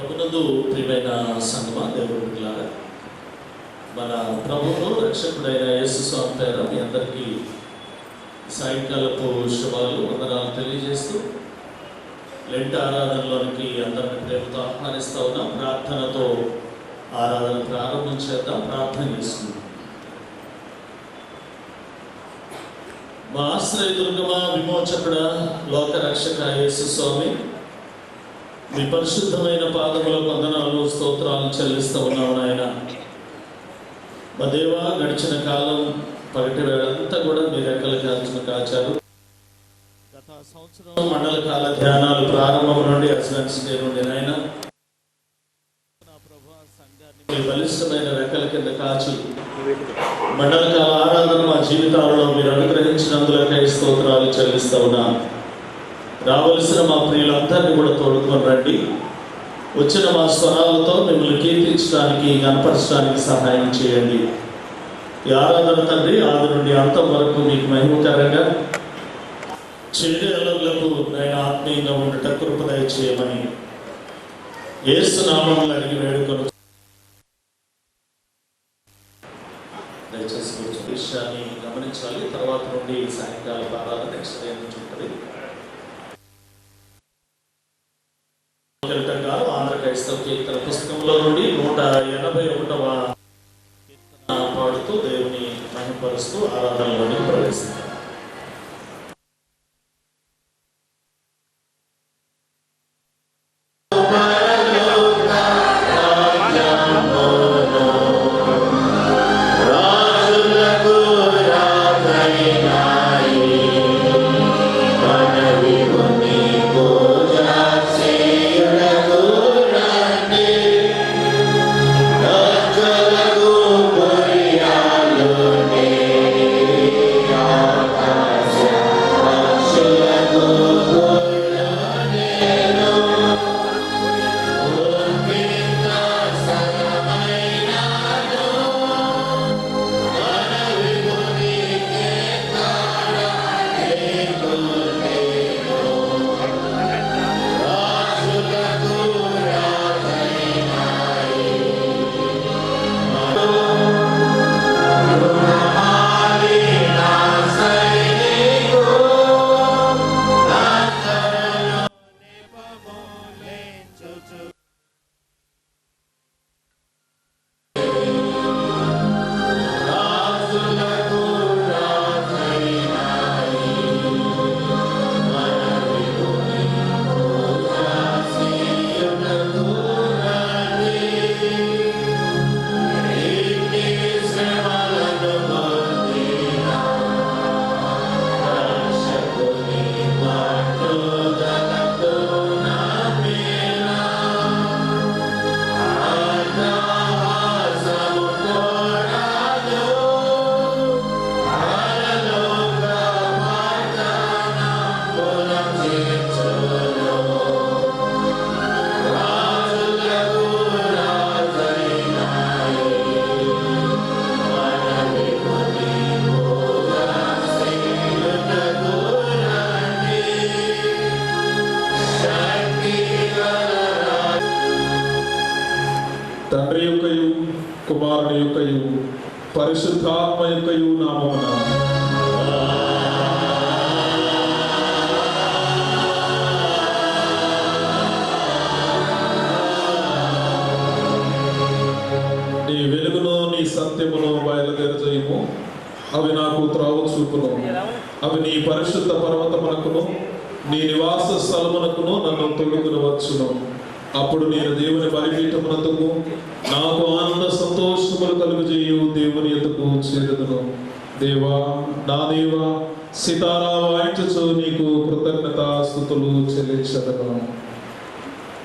ప్రభునందు ప్రియమైన సంగమా దేవుని బిడ్డలారా, మన ప్రభువు రక్షకుడైన యేసు స్వామి పేర మీ అందరికీ సాయంకాలపు శుభాలు వందనాలు తెలియజేస్తూ లెంట్ ఆరాధనలోనికి అందరిని ప్రేమతో ఆహ్వానిస్తూ ఉన్నాం. ప్రార్థనతో ఆరాధన ప్రారంభం చేద్దాం. ప్రార్థన చేసుకుందాం. మా ఆశ్రయ దుర్గమ విమోచకుడ లోక రక్షక యేసు స్వామి, మీ పరిశుద్ధమైన పాదముల వందనాలు స్తోత్రాలు చెల్లిస్తూ ఉన్నాము నాయన. మా దేవ, గడిచిన కాలం పగటి వేళంతా కూడా మీ రెక్కలు కాచారు. గత సంవత్సరం మండల కాల ధ్యానాలు ప్రారంభం నుండి అసెన్స్ డే నుండి నాయన నా ప్రభు సంఘాన్ని మీ బలిష్టమైన రెక్కల కింద కాచి మండల కాల ఆరాధన మా జీవితాలలో మీరు అనుగ్రహించినందులకై స్తోత్రాలు చెల్లిస్తూ ఉన్నాను. రావలసిన మా ప్రియులందరినీ కూడా తోడుకొని రండి. వచ్చిన మా స్వరాలతో మిమ్మల్ని కీర్తించడానికి, కనపరచడానికి సహాయం చేయండి. ఈ ఆరాధన తండ్రి ఆది నుండి అంతం వరకు మీకు మహిమకరంగా చెల్లెలకు నేను ఆత్మీయంగా ఉండట కృప దయచేయమని యేసు నామములో అడిగి వేడుకొని దయచేసి కొంచెం విషయాన్ని గమనించాలి. తర్వాత నుండి సాయంకాల ఆరాధన నెక్స్ట్ డే నుంచి ఉంటుంది. ఆంధ్ర క్రైస్తవ కీర్తన పుస్తకంలో నుండి 181వ కీర్తన పాడుతూ దేవుని మహిమపరుస్తూ ఆరాధనలోని ప్రవేశిస్తాం. తండ్రి యొక్కయు కుమారుని యొక్కయు పరిశుద్ధాత్మ యొక్కయు నామమున నీ వెలుగును నీ సత్యమును బయలుదేరజేయము. అవి నాకు త్రోవ చూపును. అవి నీ పరిశుద్ధ పర్వతమునకును నీ నివాస స్థలమునకును నన్ను తొడుగును వచ్చును. అప్పుడు నేను దేవుని బలిపీఠమునందుకు నాకు ఆనంద సంతోషములు కలుగజేయు దేవుని ఎదుకు చేరుదును. దేవా, నా దేవా, సితారా వాయించుచు నీకు కృతజ్ఞతాస్తుతులు చెల్లించదను.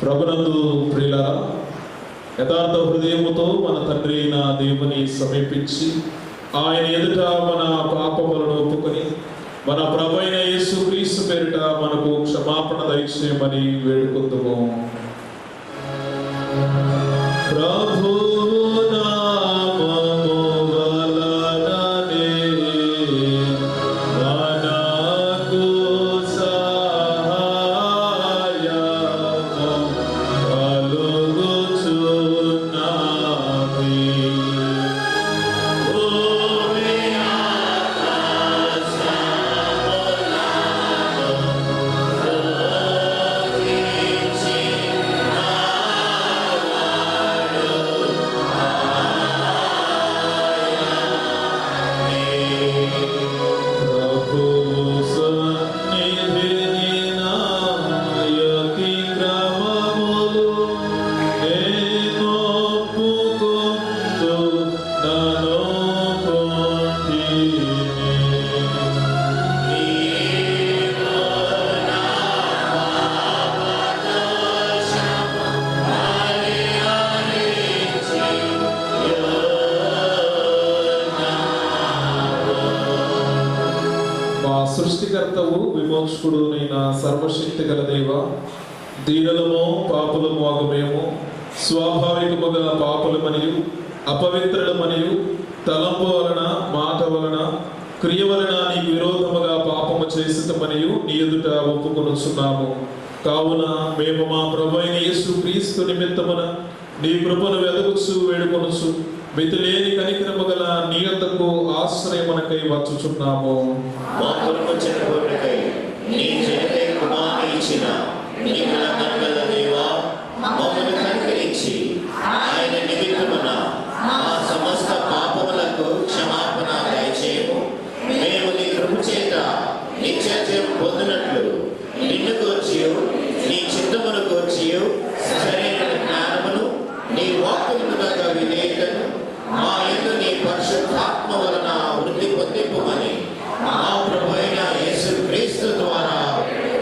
ప్రభునందు ప్రియులారా, యథార్థ హృదయముతో మన తండ్రి అయిన దేవుని సమీపించి ఆయన ఎదుట మన పాపములను ఒప్పుకొని మన ప్రభు అయిన యేసుక్రీస్తు పేరిట మనకు క్షమాపణ దయచేయమని వేడుకుందుము. ప్రభు నామము వలననే మనకు సహాయము కలుగును. సృష్టికర్తవు విమోచకుడు నైన సర్వశక్తి గల దేవ, దీనులము పాపులము అగుమేము, స్వాభావికముగా పాపులమనియు అపవిత్రులమనియు తలంపు వలన మాట వలన క్రియ వలన నీకు విరోధముగా పాపము చేసితమనియు నీ ఎదుట ఒప్పుకొనుచున్నాము. కావున మేము మా ప్రభు అయిన యేసు క్రీస్తు నిమిత్తమున నీ కృపను వెదకుచు వేడుకొనుచు మితిలేని కనికరము గల నీ యొద్దకు ఆశ్రయమునకై వచ్చుచున్నాము. మా కొరకు చనిపోవుటకై నీ జనకై కుమారుని ఇచ్చిన నీకు వందనముల దేవా, మమ్మల్ని కనికరించి ఆయన నిమిత్తమున మా సమస్త పాపములకు క్షమాపణ దయచేయము. మేము నీ కృప చేత నిత్యజీవం పొందినట్లు నిన్ను గూర్చియు నీ చిత్తమును గూర్చియు సరైన జ్ఞానమును నీ వాక్కులకు తగ్గ విధేయతను మా యందు నీ పరిశుద్ధాత్మ వలన వృద్ధి పొందింపుమని మా ప్రభు అయిన యేసు క్రీస్తు ద్వారా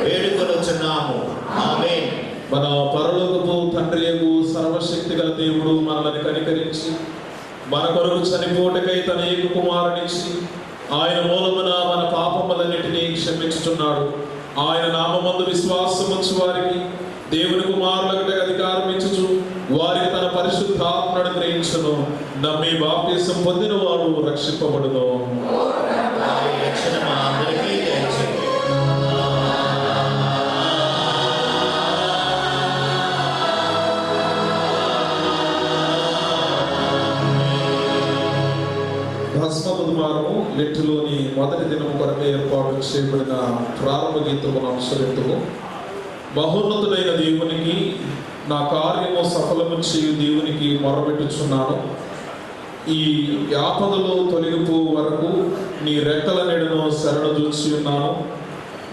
వేడుకొనుచున్నాము. ఆమేన్. మన పరలోకపు తండ్రియగు సర్వశక్తి గల దేవుడు మనల్ని కనికరించి మన కొరకు చనిపోటకై తన ఏక కుమారునిచ్చి ఆయన మూలమున మన పాపములన్నిటినీ క్షమించుచున్నాడు. ఆయన నామమందు విశ్వాసముంచు వారికి దేవుని కుమారులకు అధికారం ఇచ్చుచు వారికి తన పరిశుద్ధాత్మను గ్రహించును. నమ్మి బాప్తిసం పొందిన వాడు రక్షింపబడును. వారి రక్షణ మా అందరికీ దయచేయండి. భస్మ బుధవారము లెట్టులోని మొదటి దినము కొరకే ఏర్పాటు చేయబడిన ప్రారంభ గీతమును అనుసరితుము. మహోన్నతుడైన దేవునికి నా కార్యము సఫలము చేయు దేవునికి మొరపెట్టుచున్నాను. ఈ ఆపదలో తొలగిపో వరకు నీ రెక్కల నీడను శరణు చూచి ఉన్నాను.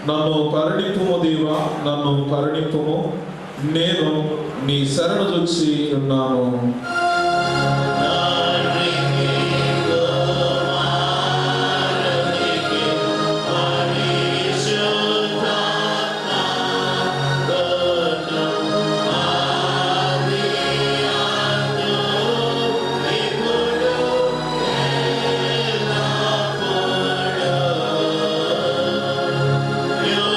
నన్ను కరుణింపుము దేవా, నన్ను కరుణింపుము, నేను నీ శరణు చూచి ఉన్నాను. Yo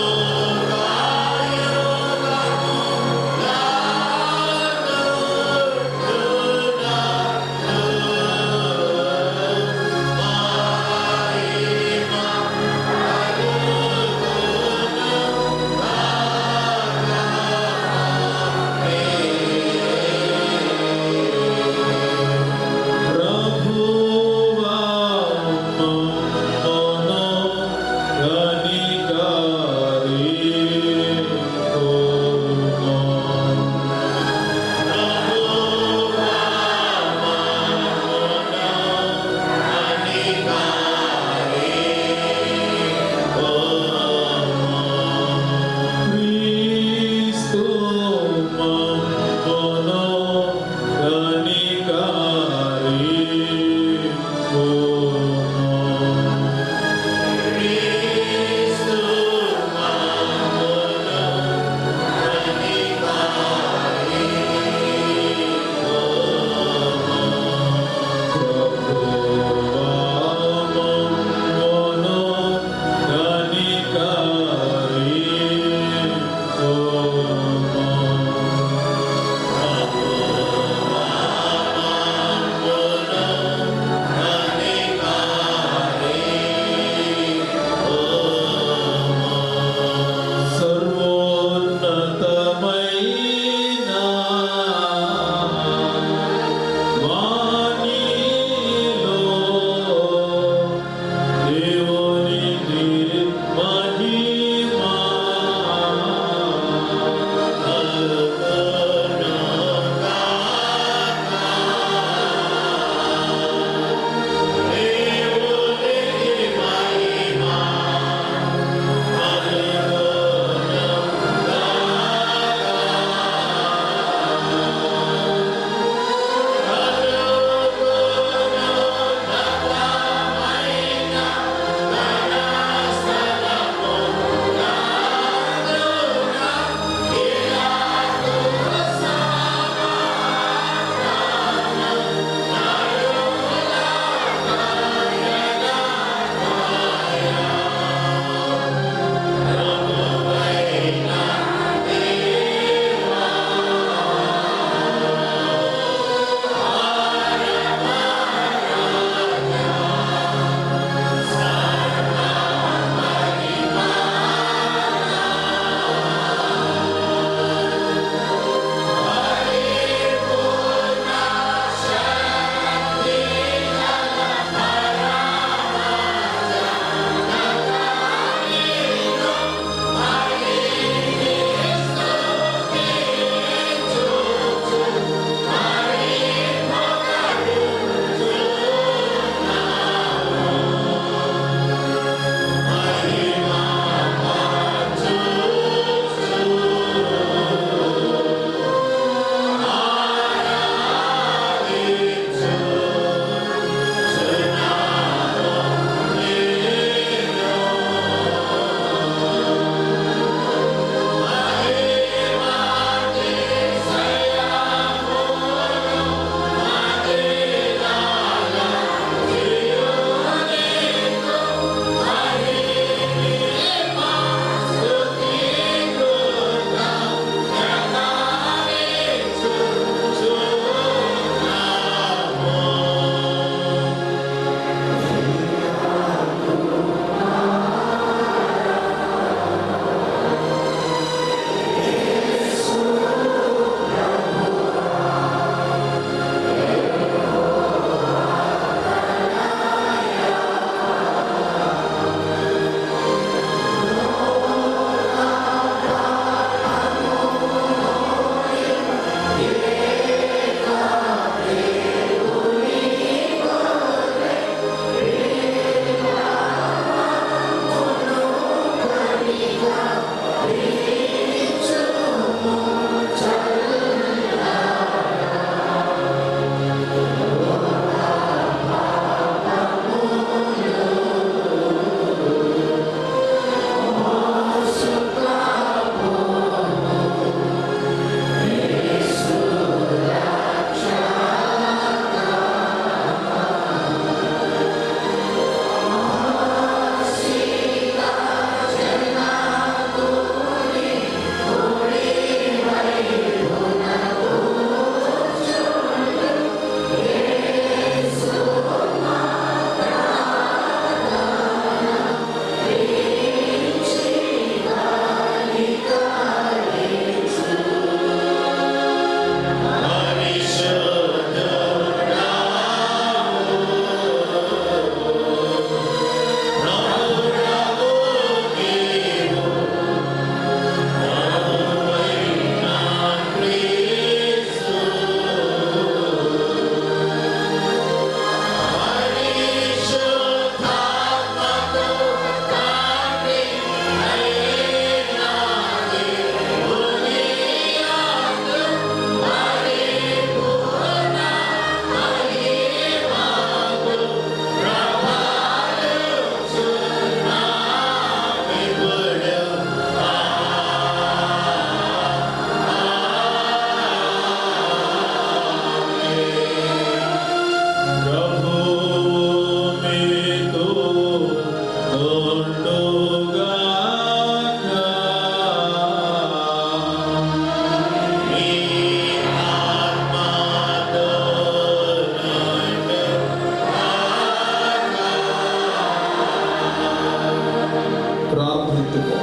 మొరపెట్టుకో.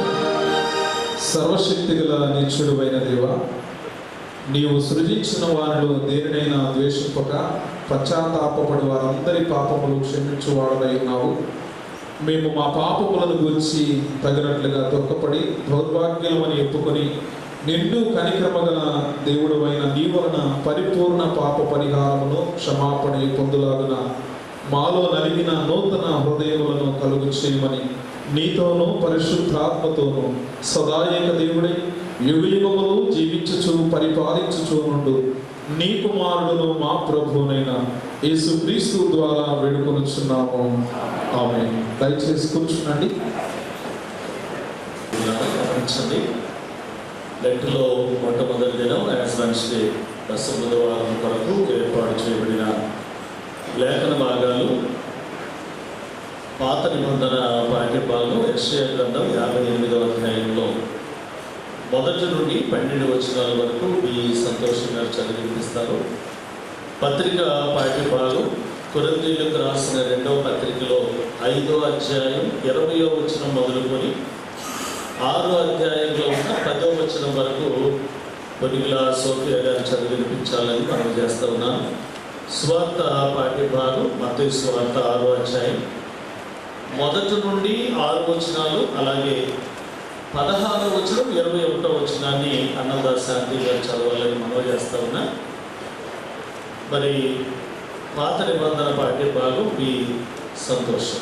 సర్వశక్తి గల నిత్యుడైన దేవా, నీవు సృజించిన వారిలో దేనినైనా ద్వేషింపక పశ్చాత్తాపపడి వారందరి పాపములు క్షమించువాడై ఉన్నావు. మేము మా పాపములను గురించి తగినట్లుగా దుఃఖపడి దౌర్భాగ్యమని ఒప్పుకొని నిండు కనిక్రమగల దేవుడవైన నీ వలన పరిపూర్ణ పాప పరిహారమును క్షమాపణ పొందులాగున మాలో నలిగిన నూతన హృదయములను కలుగు చేయమని నీతోనూ పరిశుద్ధాత్మతోనూ సదాయేక దేవుడై యుగయుగములు జీవించుచు పరిపాలించుచు నుండు నీ కుమారుడును మా ప్రభువునైన యేసుక్రీస్తు ద్వారా వేడుకొనుచున్నాము. ఆమేన్. దయచేసి కూర్చునండి. గమనించండి, లెక్కలో మొట్టమొదటి దినం యాజ్ వెన్స్డే బుధవారం కొరకు ఏర్పాటు చేయబడిన లేఖన భాగాలు పాత నిబంధన పాఠ్యభాగం యెషయా గ్రంథం 58వ అధ్యాయంలో 1 నుండి 12 వచనాల వరకు ఈ సంతోషం గారు చదివినిపిస్తారు. పత్రిక పాఠ్యభాగం కొరింథీయులకు రాసిన 2వ పత్రికలో 5వ అధ్యాయం 20వ వచనం మొదలుకొని 6వ అధ్యాయంలో ఉన్న 10వ వచనం వరకు పొనిగిల సోఫియా గారు చదివినిపించాలని మనం చేస్తూ ఉన్నాం. స్వార్థ పాఠ్యభాగం మత్తయి స్వార్థ 6వ అధ్యాయం 1 నుండి 6 వచనాలు, అలాగే 16వ వచనం 21వ వచనాన్ని అన్నదాస్ శాంతి గారు చదవాలని మనం చేస్తూ ఉన్నా. మరి పాత నిబంధన పాఠ్యభాగం ఈ సంతోషం.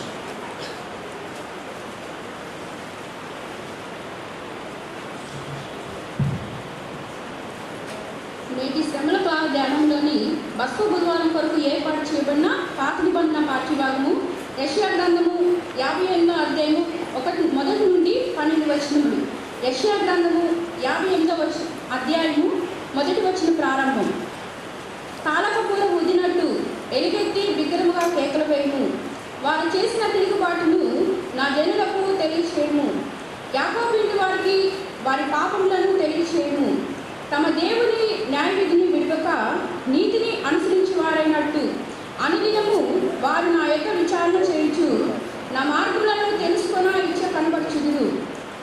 నేటి శ్రమల ధ్యానంలోని బస్సు బుధవారం కొరకు ఏర్పాటు చేయబడిన పాత నిబంధన పాఠ్యభాగము యెషయా గ్రంథము 58వ అధ్యాయము 1 నుండి 12 వచనములు. యెషయా గ్రంథము 58వ అధ్యాయము 1వ వచనం ప్రారంభం. తాళకపూల ఊదినట్టు ఎలుగెత్తి బిగ్గరముగా కేకలు వేయము. వారు చేసిన తిరుగుబాటును నా జనులకు తెలియచేయము. యాకోబు ఇంటి వారికి వారి పాపములను తెలియచేయము. తమ దేవుని న్యాయ విధిని విడవక నీతిని అనుసరించి వారైనట్టు అనుదినము వారు నా యొక్క విచారణ చేయుచు నా మార్గములను తెలుసుకొన ఇచ్చ కనబడుచుదురు.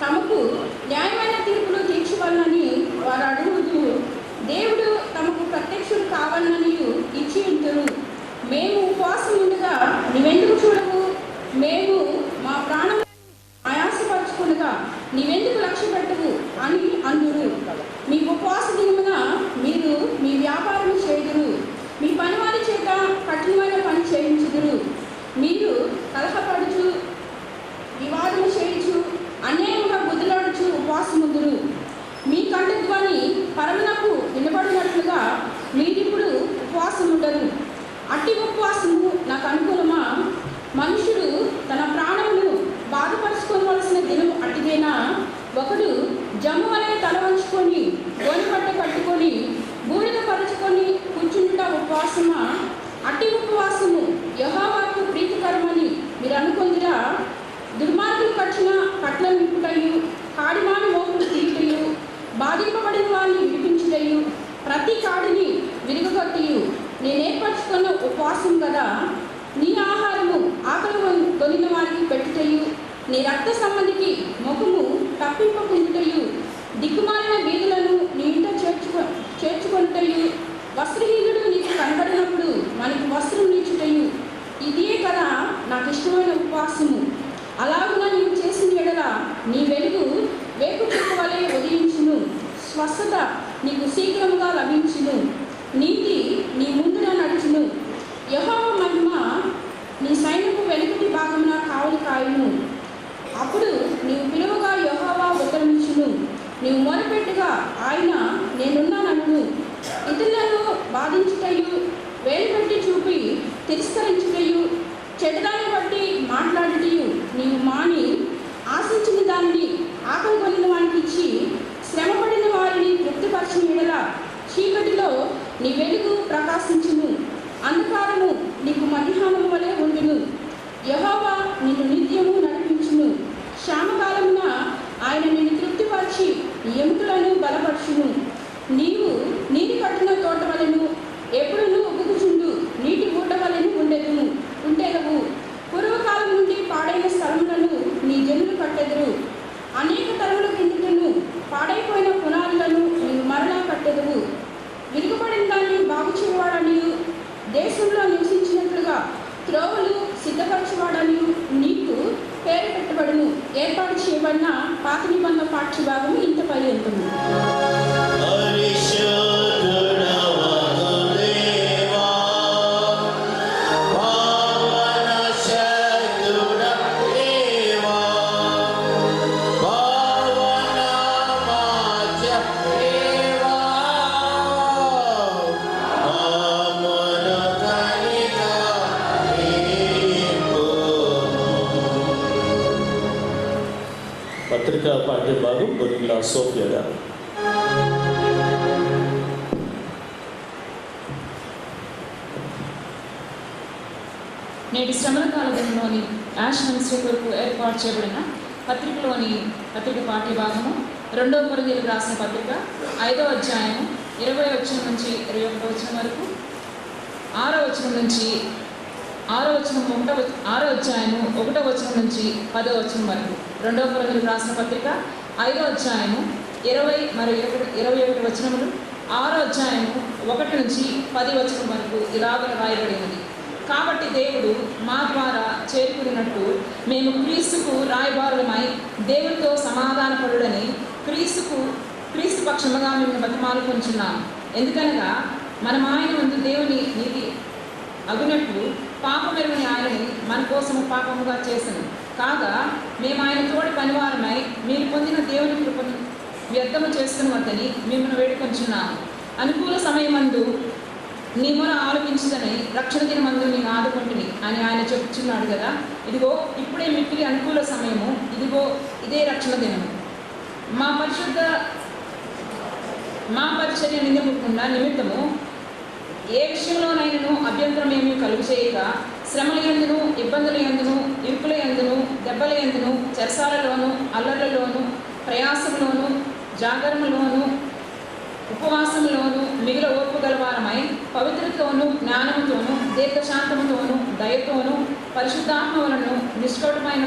తమకు న్యాయమైన తీర్పులు తీర్చవలనని వారు అడుగుతూ దేవుడు తమకు ప్రత్యక్షుడు కావాలని ఇచ్చి ఉంటారు. మేము ఉపవాసం ఉండగా నీవెందుకు చూడవు? మేము మా ప్రాణం ఆయాసపరచుకునగా నీవెందుకు లక్ష్య పెట్టవు అని అందురు. మీ ఉపవాస దినమున మీరు మీ వ్యాపారం చేయుదురు, మీ పనివారి చేత కఠినమైన పని చేయించుదురు. మీరు కలహపడుచు వివాదము చేయించు అన్యాయంగా బుద్ధులాడుచు ఉపవాసముందురు. మీ కంఠధ్వని పరమునకు వినబడినట్లుగా మీరిప్పుడు ఉపవాసం ఉండరు. అట్టి ఉపవాసము నాకు అనుకూలమా? మనుషుడు తన ప్రాణమును బాధపరుచుకోవలసిన దినం అట్టిదేనా? ఒకడు జమ్ము అనే తల వంచుకొని గోనెపట్ట కట్టుకొని బూడిద పరుచుకొని కూర్చుంట ఉపవాసమా? అట్టి ఉపవాసము యెహోవాకు ప్రీతికరమని మీరు అనుకుందిరా? దుర్మార్గులు కట్టిన కట్ల నింపుటయు, కాడిమాని మోపులు తీయుటయు, బాధింపబడిన వారిని విడిపించుటయు, ప్రతి కాడిని విరుగగొట్టియు నేను ఏర్పరచుకున్న ఉపవాసం కదా. నీ ఆహారము ఆకలి కొనిన వారికి పెట్టుటయు, నీ రక్త సంబంధికి ముఖము తప్పింపకుండుటయు, దిక్కుమాలిన వీధులను నీ ఇంట చేర్చుకొనుటయు, వస్త్రహీనుడు నీకు కనబడినప్పుడు మనకి వస్త్రం నీచుటయు, ఇదే కదా నాకు ఇష్టమైన ఉపవాసము. అలాగున నీవు చేసిన ఎడల నీ వెలుగు వేకు చుక్క వలె ఉదయించును, స్వస్థత నీకు శీఘ్రముగా లభించును, నీతి నీ ముందున నడుచును. యెహోవా మహిమ నీ సైన్యపు వెనుకటి భాగమున కావలి కాయును. అప్పుడు నీవు పిలువగా యెహోవా ఉత్తరమిచ్చును, నీవు మొరపెట్టుగా ఆయన నేనున్నానను. ఇతరులను బాధించుటయు, వేలు పెట్టి చూపి తిరస్కరించుటయు, చెడ్డదాన్ని బట్టి మాట్లాడుటయు నీవు మాని ఆశించిన దానిని ఆకలి కొనిన వానికి ఇచ్చి శ్రమపడిన వారిని తృప్తిపరిచిన ఎడల చీకటిలో నీ వెలుగు ప్రకాశించును, అంధకారము నీకు మధ్యాహ్నం వలె ఉండును. యెహోవా నిన్ను నిత్యము నడిపించును. శ్యామకాలమున ఆయన నిన్ను తృప్తిపరిచి ఎముకలను బలపరచును. నీవు నీటి కట్టిన తోట వలెను, ఎప్పుడును ఉబ్బుకుచుండు నీటి గుడ్డ వలెను ఉండెదవు. పూర్వకాలం నుండి పాడైన స్థలములను నీ జనులు కట్టెదరు. ఏర్పాటు చేయబడిన పాత నిబంధన పాఠ్య భాగము ఇంత పర్యంతము. పత్రికా పాఠ్య భాగం బొరిల్లా సోఫియా గారు. నేటి శ్రమల కాలంలోని యాష్ మినిస్ట్రీ కొరకు ఏర్పాటు చేయబడిన పత్రిక పాఠ్య భాగము 2వ కొరింథీయులకు రాసిన పత్రిక 5వ అధ్యాయము 20వ వచనం నుంచి 21వ వచనం వరకు, 6వ వచనం నుంచి 6వ అధ్యాయము 1వ వచనం నుంచి 10వ వచనం వరకు. 2వ కొరింథీయులకు రాసిన పత్రిక 5వ అధ్యాయము 20 మరియు 21 వచనములు, 6వ అధ్యాయము 1 నుంచి 10 వచనం వరకు ఇలాగ రాయబడినది. కాబట్టి దేవుడు మా ద్వారా చేరుకున్నట్టు మేము క్రీస్తుకు రాయబారులమై దేవుడితో సమాధానపడుడని క్రీస్తు పక్షముగా మేము బతిమాలుకొంచున్నాము. ఎందుకనగా మనం ఆయన ముందు దేవుని నీతి అగునట్లు పాపమెరుగని ఆయనని మన కోసము పాపముగా చేసను. కాగా మేము ఆయన తోడి పనివారమై మీరు పొందిన దేవుని కృపను వ్యర్థము చేసుకుని వద్దని మిమ్మల్ని వేడుకొంచున్నాము. అనుకూల సమయమందు నీ మొర ఆలోచించదని రక్షణ దినమందు నేను ఆదుకుంటుని అని ఆయన చెప్తున్నాడు కదా. ఇదిగో ఇప్పుడే మిక్కిలి అనుకూల సమయము, ఇదిగో ఇదే రక్షణ దినము. మా పరిచర్య నిమిత్తము ఏ విషయంలోనైనను అభ్యంతరం ఏమీ కలుగు చేయక శ్రమల యందును, ఇబ్బందుల యందును, ఇరుకుల యందును, దెబ్బల యందును, చెరసాలలోను, అల్లర్లలోను, ప్రయాసంలోను, జాగరణలోను, ఉపవాసంలోను మిగిలిన ఓర్పు గలవారమై పవిత్రతోను, జ్ఞానముతోను, దీర్ఘశాంతముతోను, దయతోను, పరిశుద్ధాత్మ వలన నిష్కపటమైన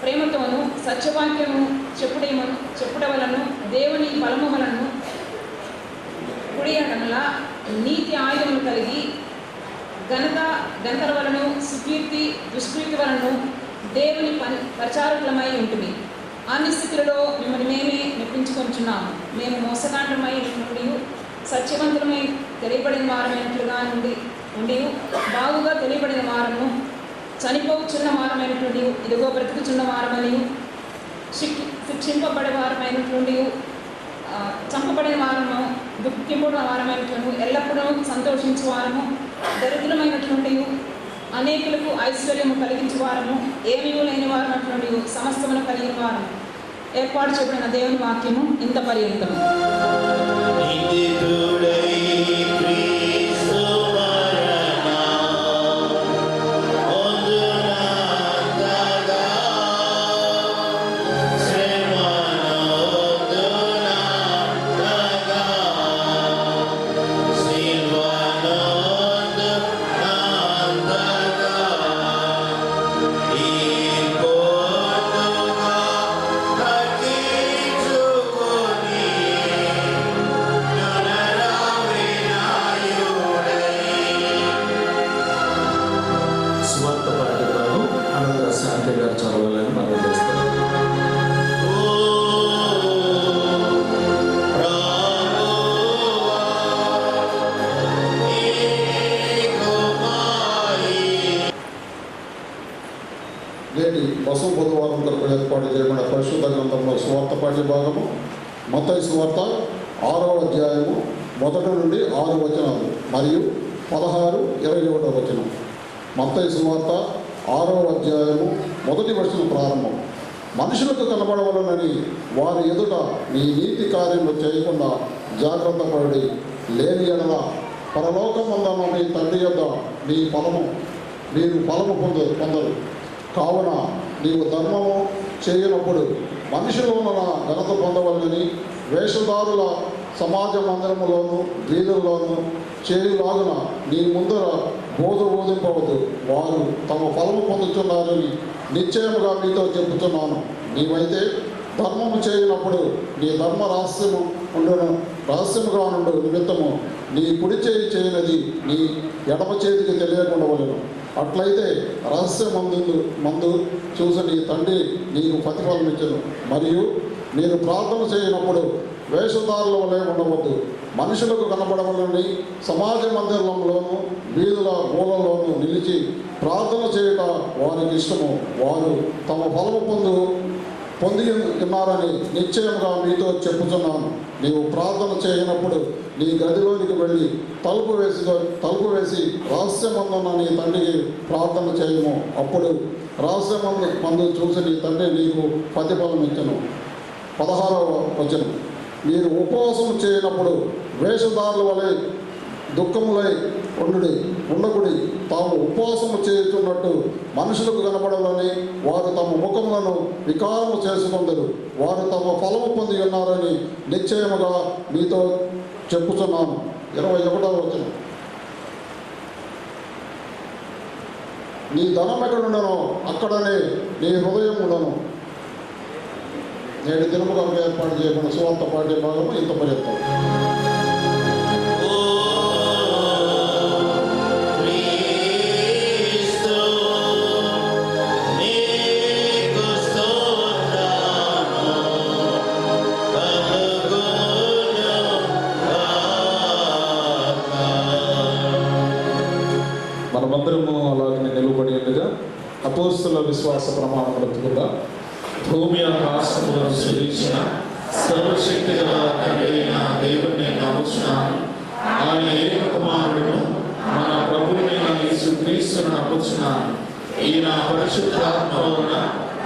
ప్రేమతోను సత్యవాక్యము చెప్పుడవలను దేవుని బలము వలన కుడి ఎడమల నీతి ఆయుధములు కలిగి ఘనతల వలన సుకీర్తి దుష్కీర్తి వలన దేవుని ప్రచారకులమై ఉంటుంది. అన్ని స్థితులలో మిమ్మల్ని మేమే మెప్పించుకొంచున్నాము. మేము మోసగాండ్రమై నుండి సత్యవంతులమై తెలియబడిన వారమైనట్లుగా ఉండి బాగుగా తెలియబడిన వారము, చనిపోచున్న వారమైనటువంటి ఇదిగో బ్రతుకుచున్న వారమని, శిక్షింపబడే వారమైనటువంటి చంపబడిన వారము, దుఃఖింపుడు వారమైనటువంటి ఎల్లప్పుడూ సంతోషించే వారము, దరిద్రమైనటువంటి అనేకులకు ఐశ్వర్యము కలిగించే వారము, ఏమీ లేని వారమైనటువంటి సమస్తమును కలిగిన వారము. ఏర్పాటు చేయబడిన దేవుని వాక్యము ఇంత పర్యంతము. నేటి బసవ బుధవారం కొరకు ఏర్పాటు చేయబడిన పరిశుద్ధ గ్రంథంలో సువార్త పాఠ్య భాగము మత్తయి సువార్త 6వ అధ్యాయము 1 నుండి 6 వచనాలు మరియు 16, 21 వచనం. మత్తయి సువార్త 6వ అధ్యాయము 1వ వచనం ప్రారంభం. మనుషులకు కనబడవలనని వారి ఎదుట నీ నీతి కార్యములు చేయకుండా జాగ్రత్త పడి లేని ఎడల పరలోకమందున్న మీ తండ్రి యొద్ద మీరు ఫలము పొందరు. కావున నీవు ధర్మము చేయనప్పుడు మనుషుల వలన ఘనత పొందవలనని వేషధారుల సమాజ మందిరములోను వీధుల్లోనూ చేయులాగున నీ ముందర బోధింపవద్దు. వారు తమ ఫలము పొందుతున్నారని నిశ్చయముగా మీతో చెబుతున్నాను. నీవైతే ధర్మము చేయనప్పుడు నీ ధర్మ రహస్యముగా నుండు నిమిత్తము నీ కుడి చేయి చేయనది నీ ఎడమ చేతికి తెలియకుండవలెను. అట్లయితే రహస్య మందు చూసి నీ తండ్రి నీకు ప్రతిఫలం ఇచ్చను. మరియు మీరు ప్రార్థన చేయనప్పుడు వేషధారుల వలె ఉండవద్దు, మనుషులకు కనబడవలని సమాజ మందిరంలోనూ వీధుల మూలలోనూ నిలిచి ప్రార్థన చేయట వారికి ఇష్టము. వారు తమ ఫలము పొంది ఉన్నారని నిశ్చయంగా మీతో చెప్పుచున్నాను. నీవు ప్రార్థన చేయనప్పుడు నీ గదిలోనికి వెళ్ళి తలుపు వేసి రహస్యమందున్న నీ తండ్రికి ప్రార్థన చేయము. అప్పుడు రహస్యమందు చూసి నీ తండ్రి నీకు ప్రతిఫలం ఇచ్చను. 16వ వచనం, మీరు ఉపవాసం చేయనప్పుడు వేషధారుల వలె దుఃఖములై ఉండకుడి. తాము ఉపవాసము చేస్తున్నట్టు మనుషులకు కనబడాలని వారు తమ ముఖములను వికారము చేసుకొందరు. వారు తమ ఫలము పొంది ఉన్నారని నిశ్చయముగా మీతో చెప్పుచున్నాను. 21వ వచనం, నీ ధనం ఎక్కడుండనో అక్కడనే నీ హృదయం ఉండను. నేడు దినము కొరకు ఏర్పాటు చేయబడిన సువార్త పాఠ్య భాగము ఇంత పర్యంతం. మనమందరము అలాగే నిలబడి ఉండగా అపోస్తుల విశ్వాస ప్రమాణములతో భూమి ఆకాశములను సృజించిన సర్వశక్తి గల తండ్రి అయిన దేవుని నమ్ముచున్నాను. ఆయన ఏక కుమారుడును మన ప్రభువైన యేసుక్రీస్తును నమ్ముచున్నాను. ఈయన పరిశుద్ధాత్మ వలన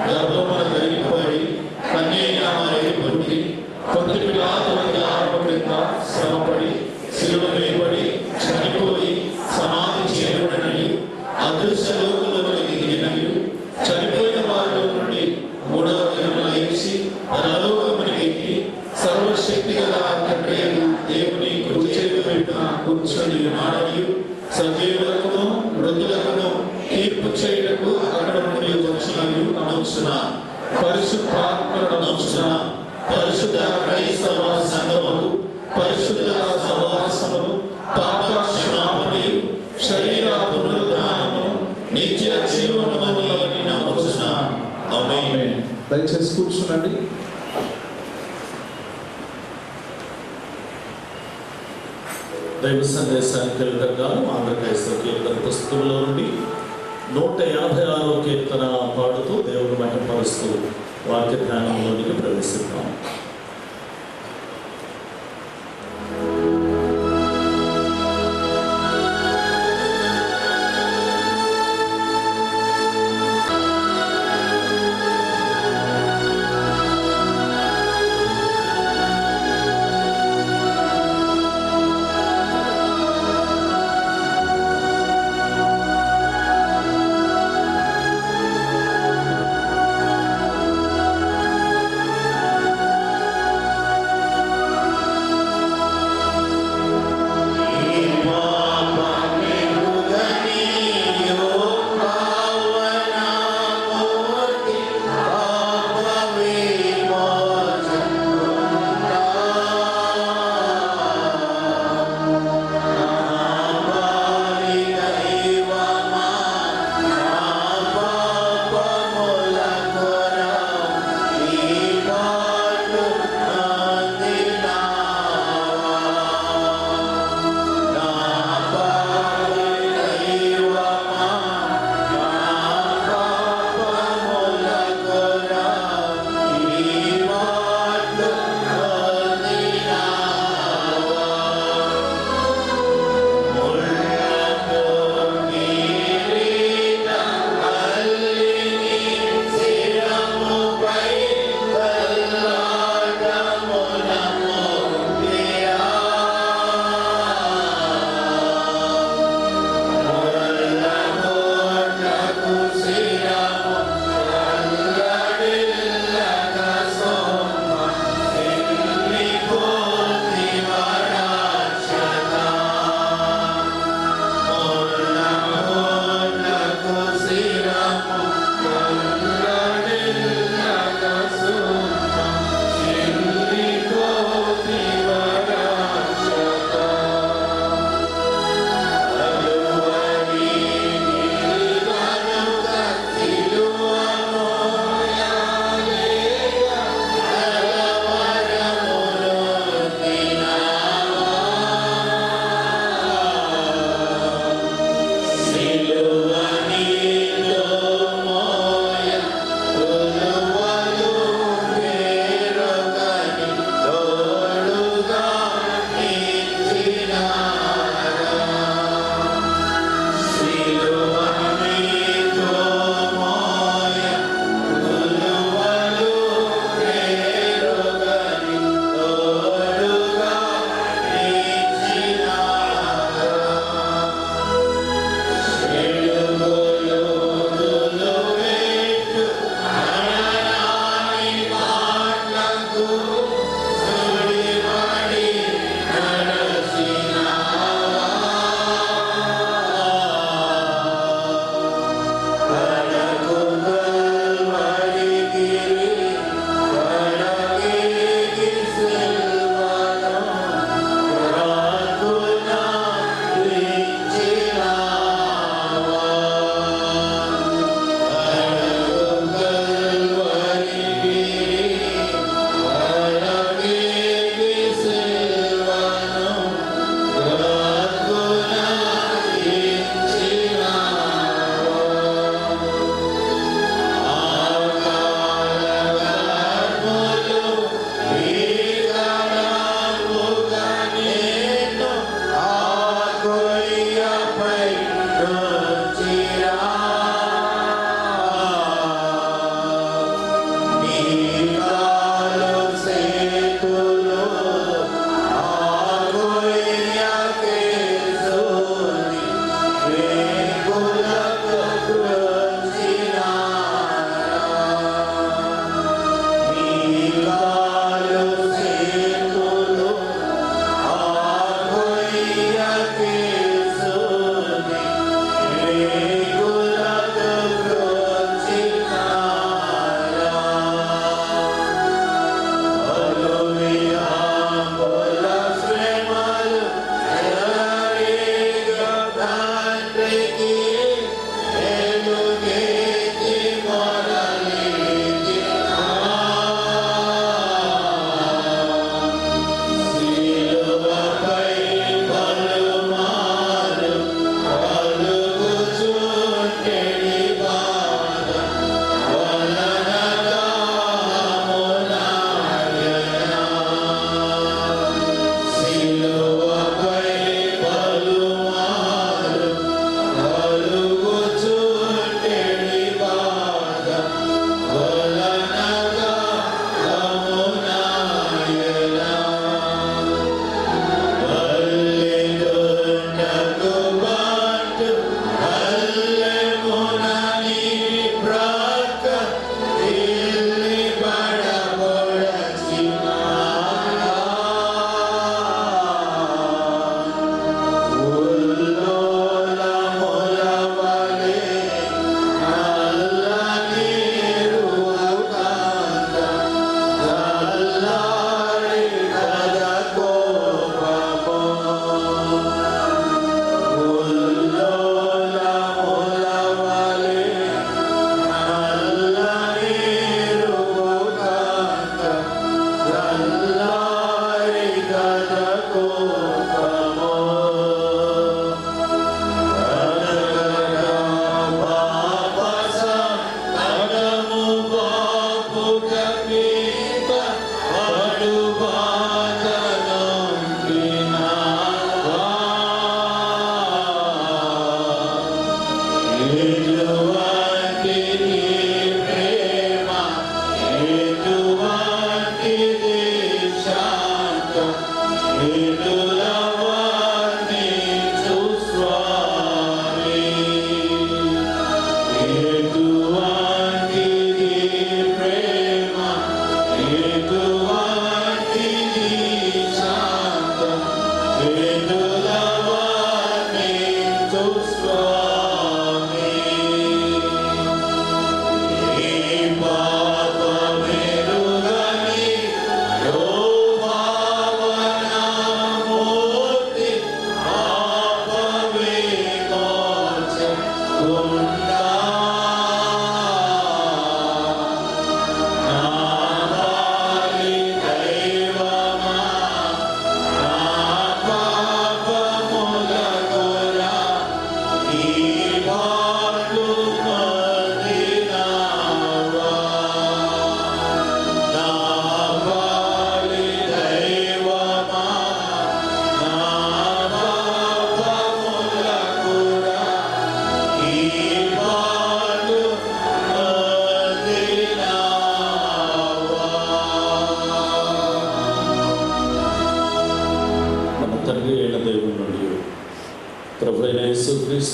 గర్భమున ధరింపబడి కన్యగా పుట్టి పొంతి పిలాతు అధికారము క్రింద శ్రమపడి శిలువ వేయబడి చనిపోయి సమాధి చేయబడినని అదృశ్య లోకములోకి దిగినని చనిపోయిన వారిలో నుండి 3వ దినమున లేచి పరలోకమునికి ఎక్కి సర్వశక్తి గల తండ్రి దేవుని కుడి చేతి వైపున కూర్చొని ఉన్నాడని సజీవులకును మృతులకును తీర్పు చేయుటకు అక్కడ నుండి వచ్చినని నమ్ముచున్నాను. పరిశుద్ధాత్మను నమ్ముచున్నాను. పరిశుద్ధ క్రైస్తవ సంఘమును, పరిశుద్ధ సహవాసమును, పాపక్షమాపణయు, శరీర పునరుద్ధానమును, నిత్య జీవనములని నమ్ముచున్నాను. ఆమేన్. దయచేసి కూర్చునండి. దైవ సందేశానికి వెళ్ళగా ఆంధ్రప్రదేశ్లో కీర్తన పుస్తకంలో నుండి 156వ కీర్తన పాడుతూ దేవుడు మహిమపరుస్తూ వాక్య ధ్యానంలోనికి ప్రవేశిద్దాం.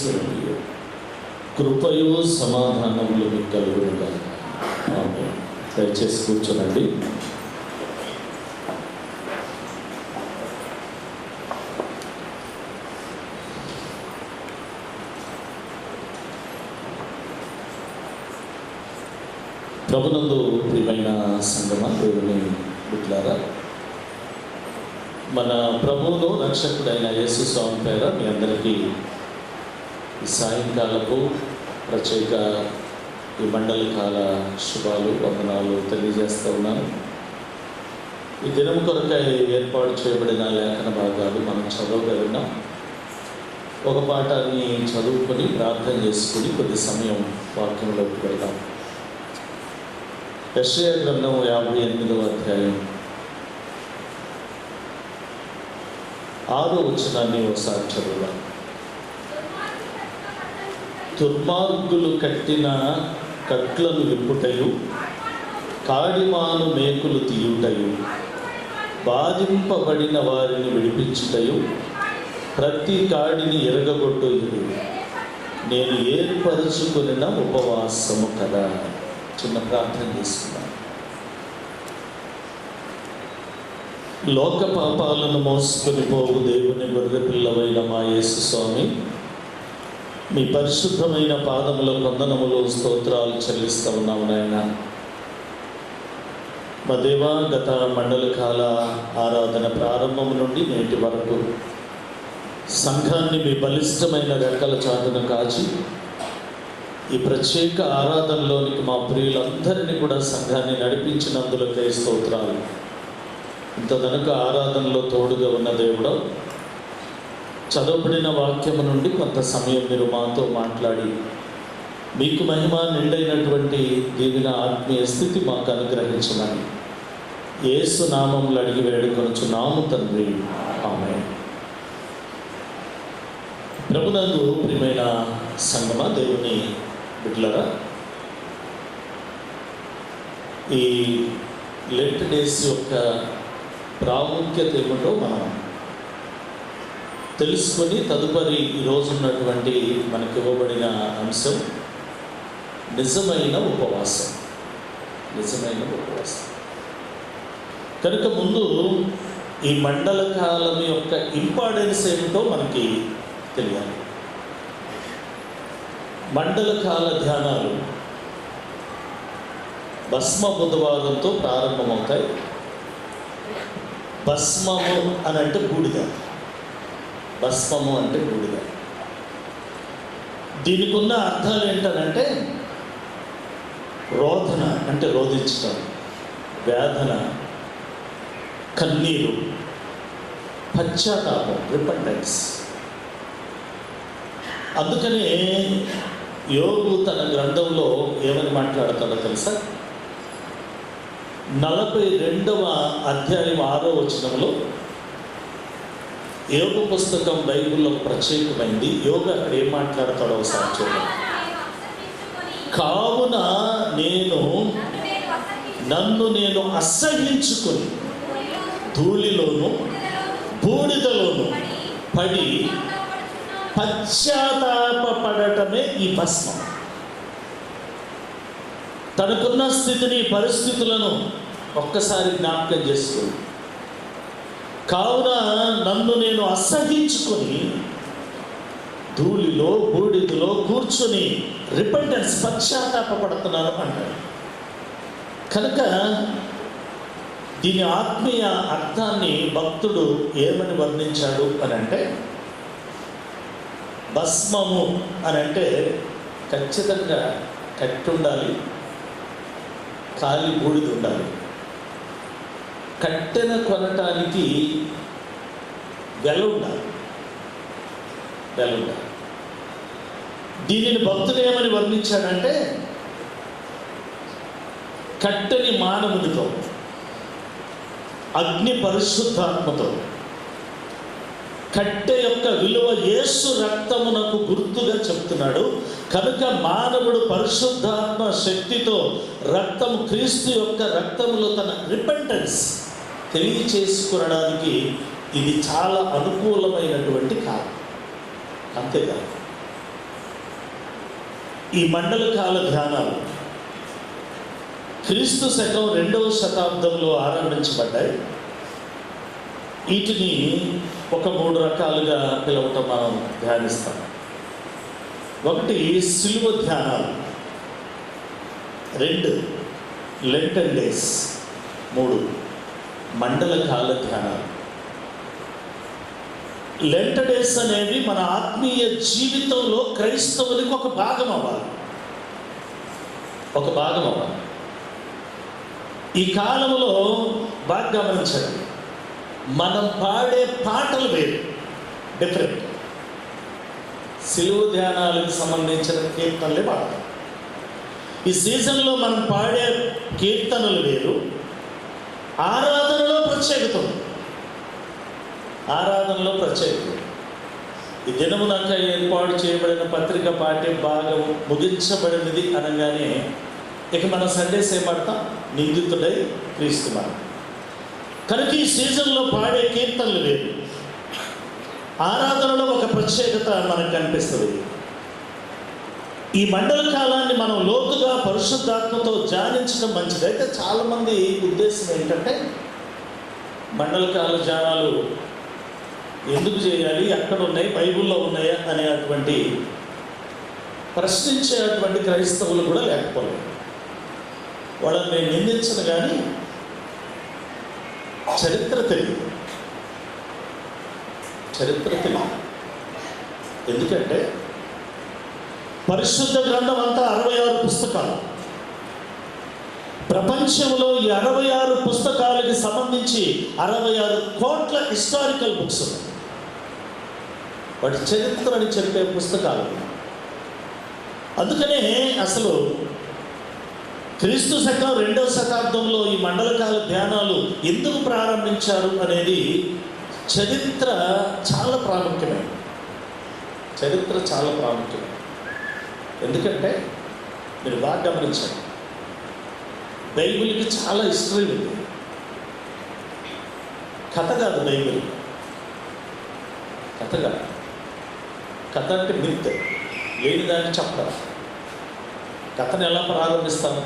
సర్వేశ్వరుని కృపయు సమాధానములు మీకు కలుగునుగా. ఆమేన్. దయచేసి కూర్చోనండి. ప్రభునందు ప్రియమైన సంగమ, దేవుని బిడ్డలారా, మన ప్రభువును రక్షకుడైన యేసు స్వామి పేర మీ అందరికీ ఈ సాయంకాలపు ప్రత్యేక ఈ మండల కాల శుభాలు, వందనాలు తెలియజేస్తూ ఉన్నాను. ఈ దినం కొరకై ఏర్పాటు చేయబడిన లేఖన భాగాలు మనం చదవగలిగినాం. ఒక పాఠాన్ని చదువుకొని ప్రార్థన చేసుకుని కొద్ది సమయం వాక్యంలోకి వెళ్దాం. యెషయా గ్రంథం 58వ అధ్యాయం 6వ వచనాన్ని ఒకసారి చదువుదాం. దుర్మార్గులు కట్టిన కట్లను విప్పుటయు, కాడిమాను మేకులు తీయుటయు, బాధింపబడిన వారిని విడిపించుటయు, ప్రతి కాడిని ఎరగగొట్టుటయు నేను ఏర్పరచుకున్న ఉపవాసము కదా. చిన్న ప్రార్థన చేసుకున్నాను. లోక పాపాలను మోసుకొని పోవు దేవుని గొర్రె పిల్లవైన మా యేసు స్వామి, మీ పరిశుద్ధమైన పాదముల వందనములు స్తోత్రాలు చెల్లిస్తూ ఉన్నాము నాయన. మా దేవా, గత మండల కాల ఆరాధన ప్రారంభం నుండి నేటి వరకు సంఘాన్ని మీ బలిష్టమైన రెక్కల చాటున కాచి ఈ ప్రత్యేక ఆరాధనలోనికి మా ప్రియులందరినీ కూడా సంఘాన్ని నడిపించినందులకై స్తోత్రాలు. ఇంత కనుక ఆరాధనలో తోడుగా ఉన్న దేవుడు, చదవబడిన వాక్యము నుండి కొంత సమయం మీరు మాతో మాట్లాడి మీకు మహిమ నిండైనటువంటి దీవిన ఆత్మీయ స్థితి మాకు అనుగ్రహించమని యేసు నామములు అడిగి వేడుకొనుచున్నాము తండ్రి. ఆమేన్. ప్రభునందు ప్రియమైన సంగమ, దేవుని బిడ్డలారా, ఈ లెంట్ డేస్ యొక్క ప్రాముఖ్యత ఏమిటో మనం తెలుసుకొని తదుపరి ఈరోజు ఉన్నటువంటి మనకి ఇవ్వబడిన అంశం నిజమైన ఉపవాసం. నిజమైన ఉపవాసం కనుక ముందు ఈ మండల కాలం యొక్క ఇంపార్టెన్స్ ఏమిటో మనకి తెలియాలి. మండల కాల ధ్యానాలు భస్మ బుధవారంతో ప్రారంభమవుతాయి. భస్మము అని అంటే బూడిద. భస్మము అంటే బూడిద. దీనికి ఉన్న అర్థాలు ఏంటనంటే రోదన అంటే రోధించడం, వేదన, కన్నీరు, పశ్చాత్తాపం, రిపెంటెన్స్. అందుకనే యోగు తన గ్రంథంలో ఏమని మాట్లాడతాడో తెలుసా? 42వ అధ్యాయం 6వ వచనంలో, యోగు పుస్తకం బైబిల్లో ప్రత్యేకమైంది. యోగు అక్కడ ఏం మాట్లాడతాడో ఒకసారి చూడండి. కావున నన్ను నేను అసహించుకొని ధూళిలోను బూడిదలోను పడి పశ్చాత్తాపడటమే ఈ భస్మం. తనకున్న స్థితిని, పరిస్థితులను ఒక్కసారి జ్ఞాపకం చేసుకుని, కావున నన్ను నేను అసహించుకొని ధూళిలో బూడిదలో కూర్చొని రిపెంటెన్స్, పశ్చాత్తాపడుతున్నాను అంటాడు. కనుక దీని ఆత్మీయ అర్థాన్ని భక్తుడు ఏమని వర్ణించాడు అని అంటే, భస్మము అని అంటే ఖచ్చితంగా కట్టి ఉండాలి, ఖాళీ బూడిద ఉండాలి. కట్టెన కొనటానికి వెల ఉండాలి. దీనిని భక్తుడు ఏమని వర్ణించాడంటే, కట్టెని మానవునితో, అగ్ని పరిశుద్ధాత్మతో, కట్టె యొక్క విలువ యేసు రక్తమునకు గుర్తుగా చెప్తున్నాడు. కనుక మానవుడు పరిశుద్ధాత్మ శక్తితో రక్తము, క్రీస్తు యొక్క రక్తములో తన రిపెంటెన్స్ తెలియచేసుకోవడానికి ఇది చాలా అనుకూలమైనటువంటి కాలం. అంతేకాదు, ఈ మండల కాల ధ్యానాలు క్రీస్తు శకం 2వ శతాబ్దంలో ఆరంభించబడ్డాయి. వీటిని ఒక 3 రకాలుగా పిలవటం మనం ధ్యానిస్తాం. ఒకటి సిలువ ధ్యానాలు, 2 లెంటన్ డేస్, 3 మండల కాల ధ్యానాలు. లెంట డేస్ అనేవి మన ఆత్మీయ జీవితంలో క్రైస్తవునికి ఒక భాగం అవ్వాలి. ఈ కాలంలో బాగా గమనించండి, మనం పాడే పాటలు వేరు, డిఫరెంట్. సిలువ ధ్యానాలకు సంబంధించిన కీర్తనలే పాడతాం. ఈ సీజన్లో మనం పాడే కీర్తనలు వేరు, ఆరాధనలో ప్రత్యేకత ఉంది. ఈ దినమునక ఏర్పాటు చేయబడిన పత్రిక పాఠ్య భాగం ముగించబడినది అనగానే ఇక మన సందేశం ఏం పడతాం? నిందితుడై క్రీస్తు మనం. కనుక ఈ సీజన్లో పాడే కీర్తనలు వేరు, ఆరాధనలో ఒక ప్రత్యేకత మనకు కనిపిస్తుంది. ఈ మండల కాలాన్ని మనం లోతుగా పరిశుద్ధాత్మతో ధ్యానించడం మంచిది. అయితే చాలామంది ఉద్దేశం ఏంటంటే మండల కాల ధ్యానాలు ఎందుకు చేయాలి, ఎక్కడ ఉన్నాయి, బైబిల్లో ఉన్నాయా అనేటువంటి ప్రశ్నించేటువంటి క్రైస్తవులు కూడా లేకపోలేదు. వాళ్ళని నేను నిందించను, కానీ చరిత్ర తెలియదు. ఎందుకంటే పరిశుద్ధ గ్రంథం అంతా 66 పుస్తకాలు. ప్రపంచంలో ఈ 66 పుస్తకాలకి సంబంధించి 66 కోట్ల హిస్టారికల్ బుక్స్ ఉన్నాయి. వాటి చరిత్ర అని చెప్పే పుస్తకాలు. అందుకనే అసలు క్రీస్తు శకం 2వ శతాబ్దంలో ఈ మండలకాల ధ్యానాలు ఎందుకు ప్రారంభించారు అనేది చరిత్ర చాలా ప్రాముఖ్యమైనది. ఎందుకంటే మీరు బాగా గమనించండి, బైబిల్కి చాలా హిస్టరీ ఉంది. కథ కాదు బైబిల్, కథ అంటే మిత్, లేని దాన్ని చెప్పడం. కథను ఎలా ప్రారంభిస్తాను?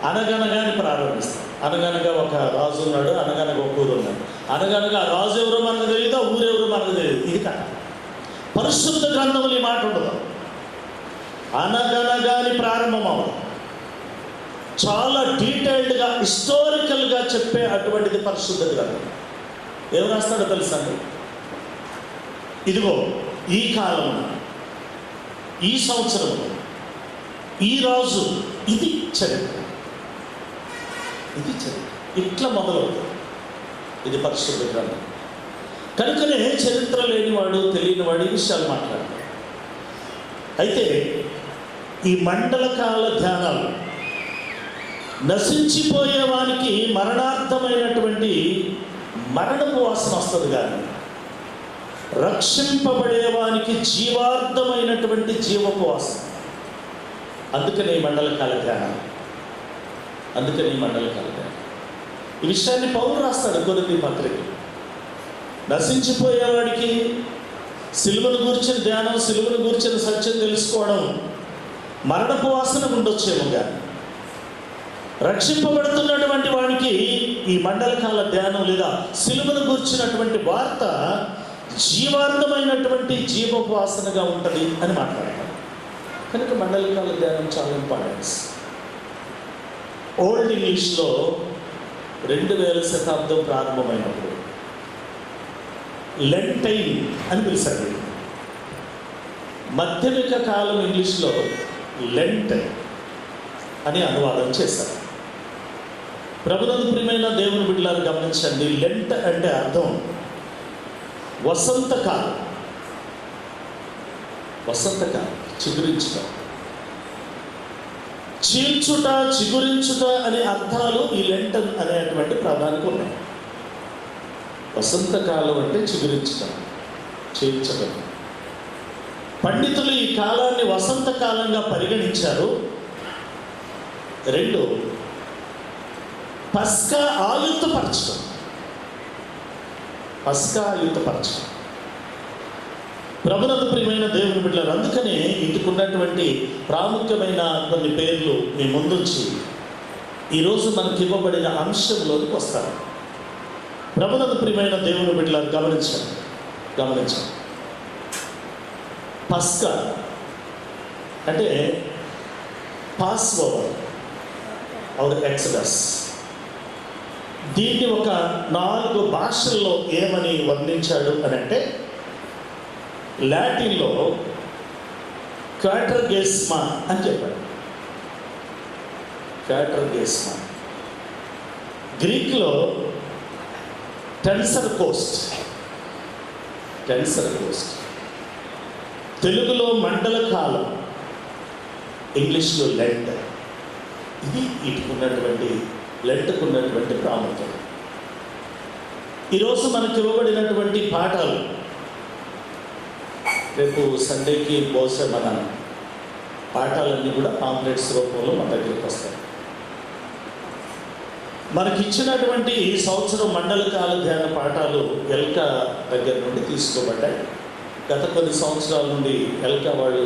అనగనగాని ప్రారంభిస్తాం. అనగనగా ఒక రాజు ఉన్నాడు, అనగనగా ఒక ఊరు ఉన్నాడు. అనగనగా ఆ రాజు ఎవరో మనకు తెలియదు, ఆ ఊరు ఎవరో మనకు తెలియదు. ఇది కథ. పరిశుద్ధ గ్రంథములు ఈ మాట ఉండదు. అనగనగాని ప్రారంభం అవ్వదు. చాలా డీటెయిల్డ్గా హిస్టారికల్గా చెప్పే అటువంటిది పరిశుద్ధ గ్రంథం. ఏం రాస్తాడో తెలుసా? ఇదిగో ఈ కాలం, ఈ సంవత్సరం, ఈ రాజు, ఇది చరిత్ర. ఇట్లా మొదలవుతుంది. ఇది పరిశుద్ధ గ్రంథం. కనుకనే చరిత్ర లేనివాడు, తెలియనివాడు ఈ విషయాలు మాట్లాడతాడు. అయితే ఈ మండల కాల ధ్యానాలు నశించిపోయేవానికి మరణార్థమైనటువంటి మరణపు వాసన వస్తుంది, కానీ రక్షింపబడేవానికి జీవార్థమైనటువంటి జీవపు వాసన. అందుకని ఈ మండల కాల ధ్యానం. ఈ విషయాన్ని పౌలు రాస్తాడు కొరింథీ పత్రిక. నశించిపోయేవాడికి సిలువను గూర్చిన ధ్యానం, సిలువను గూర్చిన సత్యం తెలుసుకోవడం మరణపు వాసన ఉండొచ్చేమో, కానీ రక్షింపబడుతున్నటువంటి వాడికి ఈ మండల కాల ధ్యానం లేదా సిలువను గూర్చినటువంటి వార్త జీవార్థమైనటువంటి జీవపు వాసనగా ఉంటుంది అని మాట్లాడతారు. కనుక మండల కాల ధ్యానం చాలా ఇంపార్టెన్స్. ఓల్డ్ ఇంగ్లీష్లో 2000 శతాబ్దం ప్రారంభమైనప్పుడు లెంటైన్ అని పిలిచారు. మాధ్యమిక కాలం ఇంగ్లీష్లో లెంట్ అని అనువాదం చేశారు. ప్రభునందు ప్రియమైన దేవుని బిడ్డలారు గమనించండి, లెంట్ అంటే అర్థం వసంతకాలం, చిగురించడం, చీల్చుట, చిగురించుట అనే అర్థాలు ఈ లెంటన్ అనేటువంటి ప్రధానికి ఉన్నాయి. వసంతకాలం అంటే చిగురించడం, చీల్చడం. పండితులు ఈ కాలాన్ని వసంతకాలంగా పరిగణించారు. 2 పస్కా ఆయుత్తపరచడం. ప్రభునందు ప్రియమైన దేవుని బిడ్డలారు, అందుకనే ఇంటికున్నటువంటి ప్రాముఖ్యమైన కొన్ని పేర్లు మీ ముందుంచి ఈరోజు మనకి ఇవ్వబడిన అంశంలోకి వస్తారు. ప్రభునందు ప్రియమైన దేవుని బిడ్డలారు, గమనించండి. పస్కా అంటే పాస్ ఓవర్ ఆర్ ఎక్సడస్. దీన్ని ఒక 4 భాషల్లో ఏమని వర్ణించాడు అని అంటే, లాటిన్లో క్వాటర్గేస్మా అని చెప్పాడు. క్వాటర్గేస్మా. గ్రీక్లో టెన్సర్ కోస్ట్. తెలుగులో మండల కాలం, ఇంగ్లీష్లో లెంట్. ఇది వీటికున్నటువంటి లెంట్కున్నటువంటి ప్రాముఖ్యత. ఈరోజు మనకు ఇవ్వబడినటువంటి పాఠాలు రేపు సండేకి బహుశా మన పాఠాలన్నీ కూడా పాంప్లెట్స్ రూపంలో మన దగ్గరికి వస్తాయి. మనకి ఇచ్చినటువంటి ఈ సంవత్సరం మండల కాల ధ్యాన పాఠాలు ఎల్కా దగ్గర నుండి తీసుకోబడ్డాయి. గత కొన్ని సంవత్సరాల నుండి ఎల్కా వాళ్ళు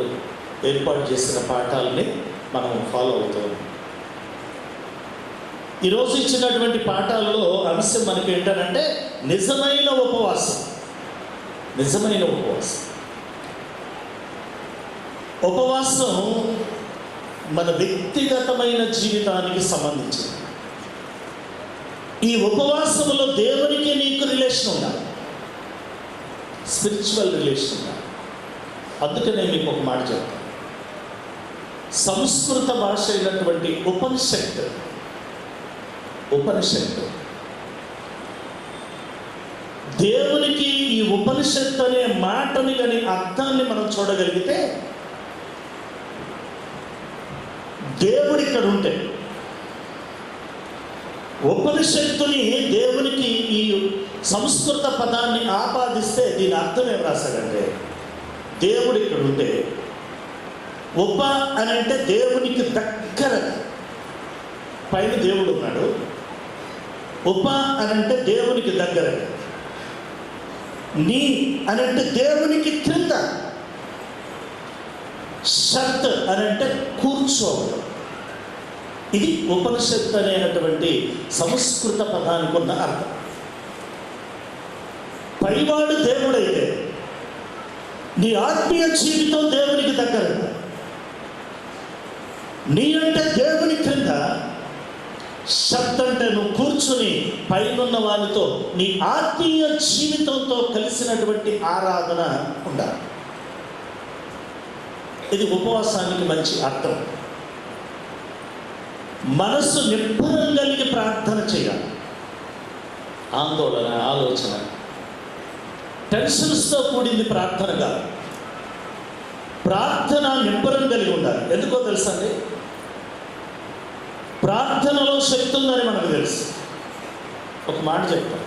ఏర్పాటు చేసిన పాఠాలని మనం ఫాలో అవుతాం. ఈరోజు ఇచ్చినటువంటి పాఠాల్లో అంశం మనకి ఏంటంటే నిజమైన ఉపవాసం. ఉపవాసం మన వ్యక్తిగతమైన జీవితానికి సంబంధించింది. ఈ ఉపవాసంలో దేవునికి నీకు రిలేషన్ ఉండాలి, స్పిరిచువల్ రిలేషన్ ఉండాలి. అందుకనే మీకు ఒక మాట చెప్తాను. సంస్కృత భాష అయినటువంటి ఉపనిషత్తు దేవునికి ఈ ఉపనిషత్తు అనే మాటని కానీ అర్థాన్ని మనం చూడగలిగితే, దేవుడు ఇక్కడ ఉంటే ఉపనిషత్తుని దేవునికి ఈ సంస్కృత పదాన్ని ఆపాదిస్తే దీని అర్థం ఏం రాశాడంటే, దేవుడు ఇక్కడ ఉంటే ఉప అని అంటే దేవునికి దగ్గర, పైన దేవుడు ఉన్నాడు. ఉప అని అంటే దేవునికి దగ్గర. నీ అని అంటే దేవునికి క్రింద. షత్ అని అంటే కూర్చోవడం. ఇది ఉపనిషత్తు అనేటువంటి సంస్కృత పదానికి ఉన్న అర్థం. పైవాడు దేవుడైతే నీ ఆత్మీయ జీవితం దేవునికి దగ్గర. నీ అంటే దేవుని క్రింద, షత్ అంటే నువ్వు కూర్చుని పైనున్న వారితో నీ ఆత్మీయ జీవితంతో కలిసినటువంటి ఆరాధన ఉండాలి. ఇది ఉపవాసానికి మంచి అర్థం. మనస్సు నిబ్బరం కలిగి ప్రార్థన చేయాలి. ఆందోళన, ఆలోచన, టెన్షన్స్తో కూడింది ప్రార్థన కాదు. ప్రార్థన నిబ్బరం కలిగి ఉండాలి. ఎందుకో తెలుసండి, ప్రార్థనలో శక్తి ఉందని మనకు తెలుసు. ఒక మాట చెప్తాను,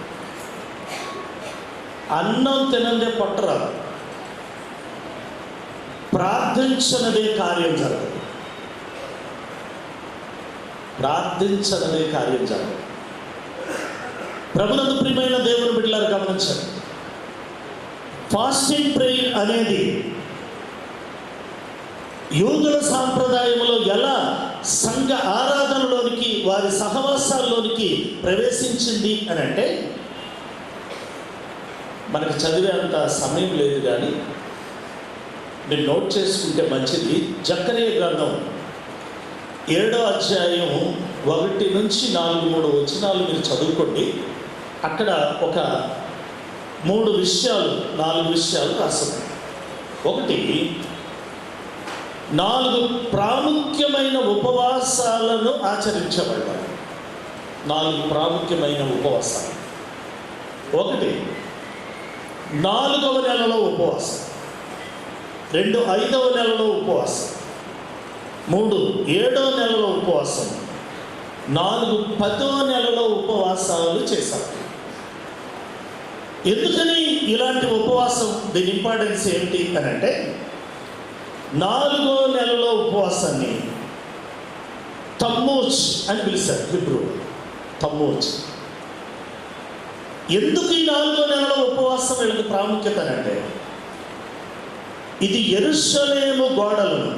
అన్నం తినందే పొట్టరాదు, ప్రార్థించనదే కార్యం జరగదు. ప్రభునందు ప్రియమైన దేవుని బిడ్డలారా, గమనించండి. ఫాస్టింగ్ ప్రేయర్ అనేది యూదుల సాంప్రదాయంలో ఎలా సంఘ ఆరాధనలోనికి, వారి సహవాసాల్లోనికి ప్రవేశించింది అని అంటే, మనకు చదివే అంత సమయం లేదు కానీ మీరు నోట్ చేసుకుంటే మంచిది. జకరియా గ్రంథం 7వ అధ్యాయం 1 నుంచి 4 వచనాలు మీరు చదువుకోండి. అక్కడ ఒక 4 విషయాలు రాస్తున్నాయి. ఒకటి, 4 ప్రాముఖ్యమైన ఉపవాసాలను ఆచరించబడ్డాయి. 4 ప్రాముఖ్యమైన ఉపవాసాలు. 1, 4వ నెలలో ఉపవాసం. 2, 5వ నెలలో ఉపవాసం. 3, 7వ నెలలో ఉపవాసం. 4, 10వ నెలలో ఉపవాసాలు చేశారు. ఎందుకని ఇలాంటి ఉపవాసం, దీని ఇంపార్టెన్స్ ఏంటి అని అంటే, 4వ నెలలో ఉపవాసాన్ని తమ్మూజ్ అని పిలిచారు. హిబ్రూ తమ్మూజ్. ఎందుకు ఈ 4వ నెలలో ఉపవాసం వీళ్ళకి ప్రాముఖ్యత అంటే, ఇది యెరూషలేము గోడలను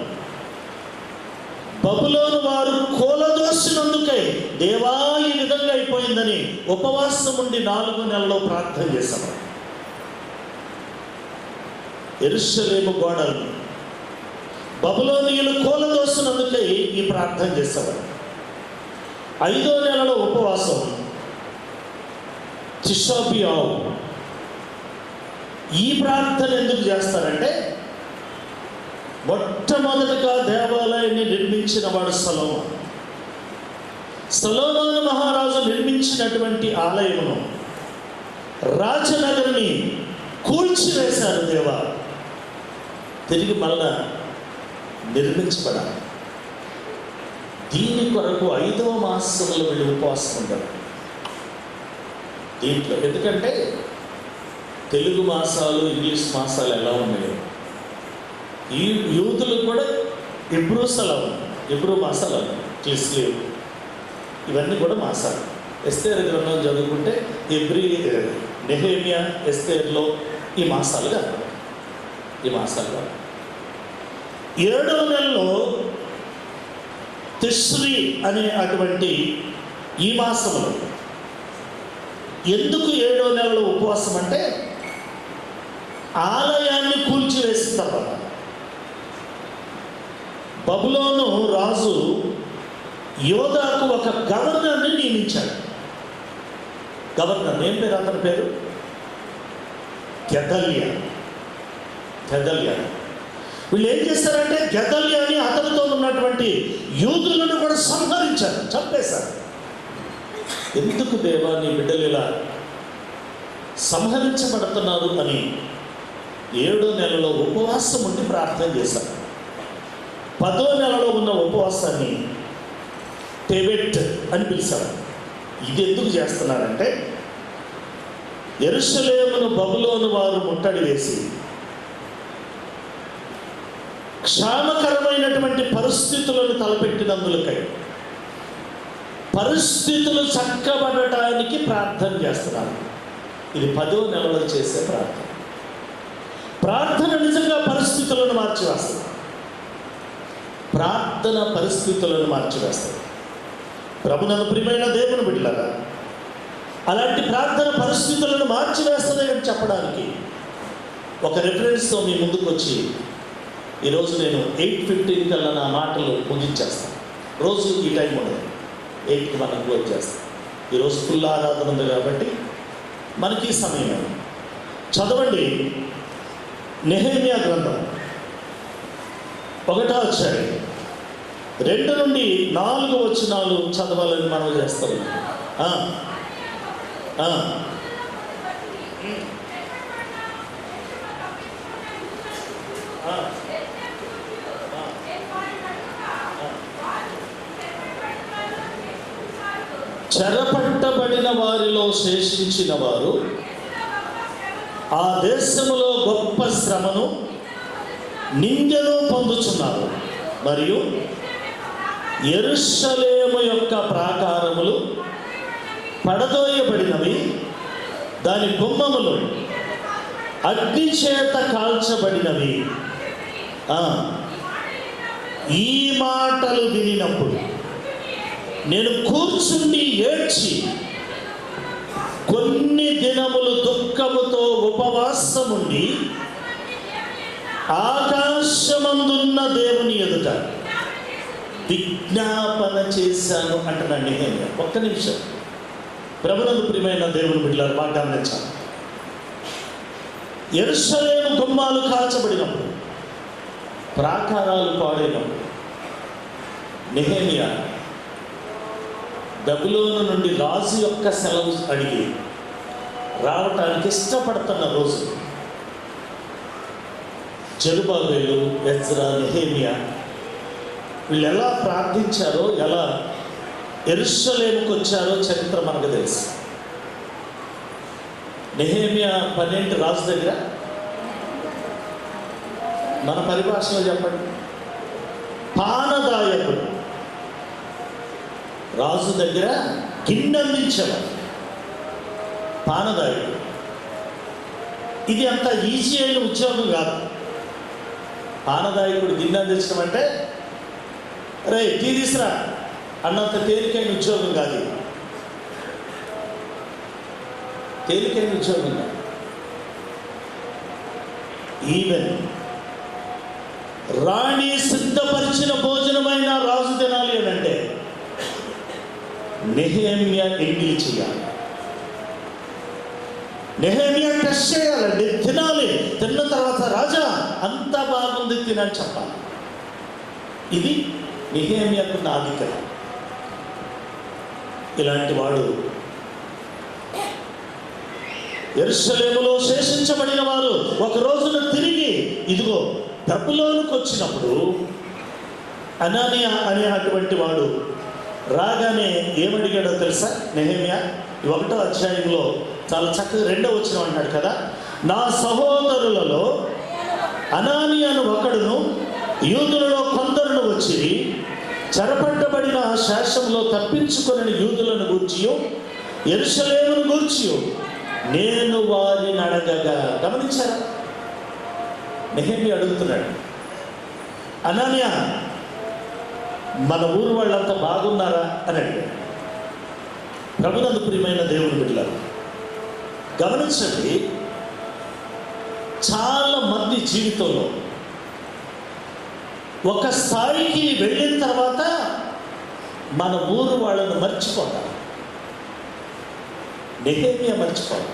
బబులోను వారు కూలదోసినందుకై దేవా ఈ విధంగా అయిపోయిందని ఉపవాసం ఉండి 4 నెలల్లో ప్రార్థన చేశారు. యెరూషలేము గోడలను బబులోనీయులు కూలదోసినందుకై ఈ ప్రార్థన చేసేవారు. 5వ నెలలో ఉపవాసం తిషాబియావు. ఈ ప్రార్థన ఎందుకు చేస్తారంటే, మొట్టమొదటిగా దేవాలయాన్ని నిర్మించిన వాడు సొలొమోను. సొలొమోను మహారాజు నిర్మించినటువంటి ఆలయమును, రాజనగర్ని కూల్చివేశారు. దేవా తిరిగి మళ్ళా నిర్మించబడాలి. దీని కొరకు 5వ మాసంలో వీళ్ళు ఉపవాసం ఉంటారు. దీంట్లో ఎందుకంటే తెలుగు మాసాలు, ఇంగ్లీష్ మాసాలు ఎలా ఉన్నాయో ఈ యూదులకు కూడా ఎబ్రూ మాసాలు క్లిస్లీవ్ ఇవన్నీ కూడా మాసాలు. ఎస్తేర్ గ్రంథం చదువుకుంటే నెహెమియా ఎస్తేర్లో ఈ మాసాలు కాదు. 7వ నెలలో తిష్రీ అనే అటువంటి ఈ మాసంలో ఎందుకు 7వ నెలలో ఉపవాసం అంటే, ఆలయాన్ని కూల్చివేసిన తర్వాత బబులోను రాజు యోధాకు ఒక గవర్నర్ని నియమించాడు. గవర్నర్ ఏం పేరు? అతని పేరు గెదల్యా. వీళ్ళు ఏం చేస్తారంటే, గెదల్యాని అతనితో ఉన్నటువంటి యూదులను కూడా సంహరించారు, చంపేశారు. ఎందుకు దేవా నీ బిడ్డలు ఇలా సంహరించబడుతున్నారు అని 7వ నెలలో ఉపవాసం ఉండి ప్రార్థన చేశారు. 10వ నెలలో ఉన్న ఉపవాసాన్ని టెబెట్ అని పిలిచారు. ఇది ఎందుకు చేస్తున్నారంటే, యెరూషలేమును బబులోను వారు ముట్టడి వేసి క్షామకరమైనటువంటి పరిస్థితులను తలపెట్టినందులకై పరిస్థితులు చక్కబడటానికి ప్రార్థన చేస్తున్నారు. ఇది 10వ నెలలో చేసే ప్రార్థన నిజంగా పరిస్థితులను మార్చివేస్తుంది. ప్రార్థన పరిస్థితులను మార్చివేస్తుంది. ప్రభునందు ప్రియమైన దేవుని బిడ్డలారా, అలాంటి ప్రార్థన పరిస్థితులను మార్చివేస్తుంది అని చెప్పడానికి ఒక రెఫరెన్స్తో మీ ముందుకు వచ్చి, ఈరోజు నేను 8:15 కల్లా నా మాటలు ముగించేస్తాను. రోజు ఈ టైం ఉండదు, 8కి మనం క్లోజ్ చేస్తాం. ఈరోజు ఫుల్ ఆరాధన ఉంది కాబట్టి మనకి సమయం. చదవండి నెహెమియా గ్రంథం 1వ అధ్యాయం 2 నుండి 4 వచనాలు చదవాలని మనం చేస్తాం. చెరపట్టబడిన వారిలో శేషించిన వారు ఆ దేశములో గొప్ప శ్రమను నిందను పొందుచున్నారు. మరియు యెరూషలేము యొక్క ప్రాకారములు పడదోయబడినవి, దాని గుమ్మములు అగ్ని చేత కాల్చబడినవి. ఈ మాటలు వినినప్పుడు నేను కూర్చుండి ఏడ్చి కొన్ని దినములు దుఃఖముతో ఉపవాసముండి ఆకాశమందున్న దేవుని ఎదుట విజ్ఞాపన చేశాను అంటున్నాడు నెహెమియా. ఒక్క నిమిషం. ప్రభునందు ప్రియమైన దేవుని బిడ్డలారా, బాగా గమనించాలి. యెరూషలేము గుమ్మాలు కాల్చబడినప్పుడు, ప్రాకారాలు పాడైనప్పుడు నెహెమియా బబులోను నుండి రాజు యొక్క సెలవు అడిగి రావటానికి ఇష్టపడుతున్న రోజు జెరుబ్బాబెలు, ఎజ్రా, నెహెమియా వీళ్ళు ఎలా ప్రార్థించారో, ఎలా యెరూషలేముకు వచ్చారో చరిత్ర మనకు తెలుసు. నెహెమియా పనేంటి రాజు దగ్గర? మన పరిభాషలో చెప్పండి, పానదాయకుడు. రాజు దగ్గర గిన్నె అందించేవాడు పానదాయకుడు. ఇది అంత ఈజీ అయిన ఉద్యోగం కాదు. పానదాయకుడు గిన్నె తెచ్చడం అంటే రే టీ తీసురా అన్నంత తేలికైన ఉద్యోగం కాదు, తేలికైన ఉద్యోగం కాదు. ఈవెన్ రాణి సిద్ధపరిచిన భోజనమైన రాజు తినాలి అని అంటే నెహెమ్యా ఎంగిలి చేయాలి, నెహెమ్యా టెస్ట్ చేయాలండి, తినాలి. తిన్న తర్వాత రాజా అంతా బాగుంది తినని చెప్పాలి. ఇది నెహెమ్యాకున్న ఆధిక్యత. ఇలాంటి వాడు యెరూషలేములో శేషించబడిన వారు ఒక రోజున తిరిగి ఇదిగో బబులోనుకు వచ్చినప్పుడు అనానియా అనే అటువంటి వాడు రాగానే ఏమడిగాడో తెలుసా? నెహెమ్యా 1వ అధ్యాయంలో చాలా చక్కగా 2వ వచనం అంటాడు కదా, నా సహోదరులలో అనానియాను ఒకడును యూదులలో కొందరును వచ్చి చెరపట్టబడిన శేషంలో తప్పించుకొని యూదులను గూర్చియు యెరూషలేమును గూర్చియు నేను వారిని అడగగా. గమనించారా? నెహెమ్యా అడుగుతున్నాడు, అనానియా మన ఊరు వాళ్ళంతా బాగున్నారా అని అడిగాడు. ప్రభునందు ప్రియమైన దేవుని బిడ్డలారా, గమనించండి, చాలా మంది జీవితంలో ఒక స్థాయికి వెళ్ళిన తర్వాత మన ఊరు వాళ్ళను మర్చిపోతారు. నెహెమ్యా మర్చిపోతారు.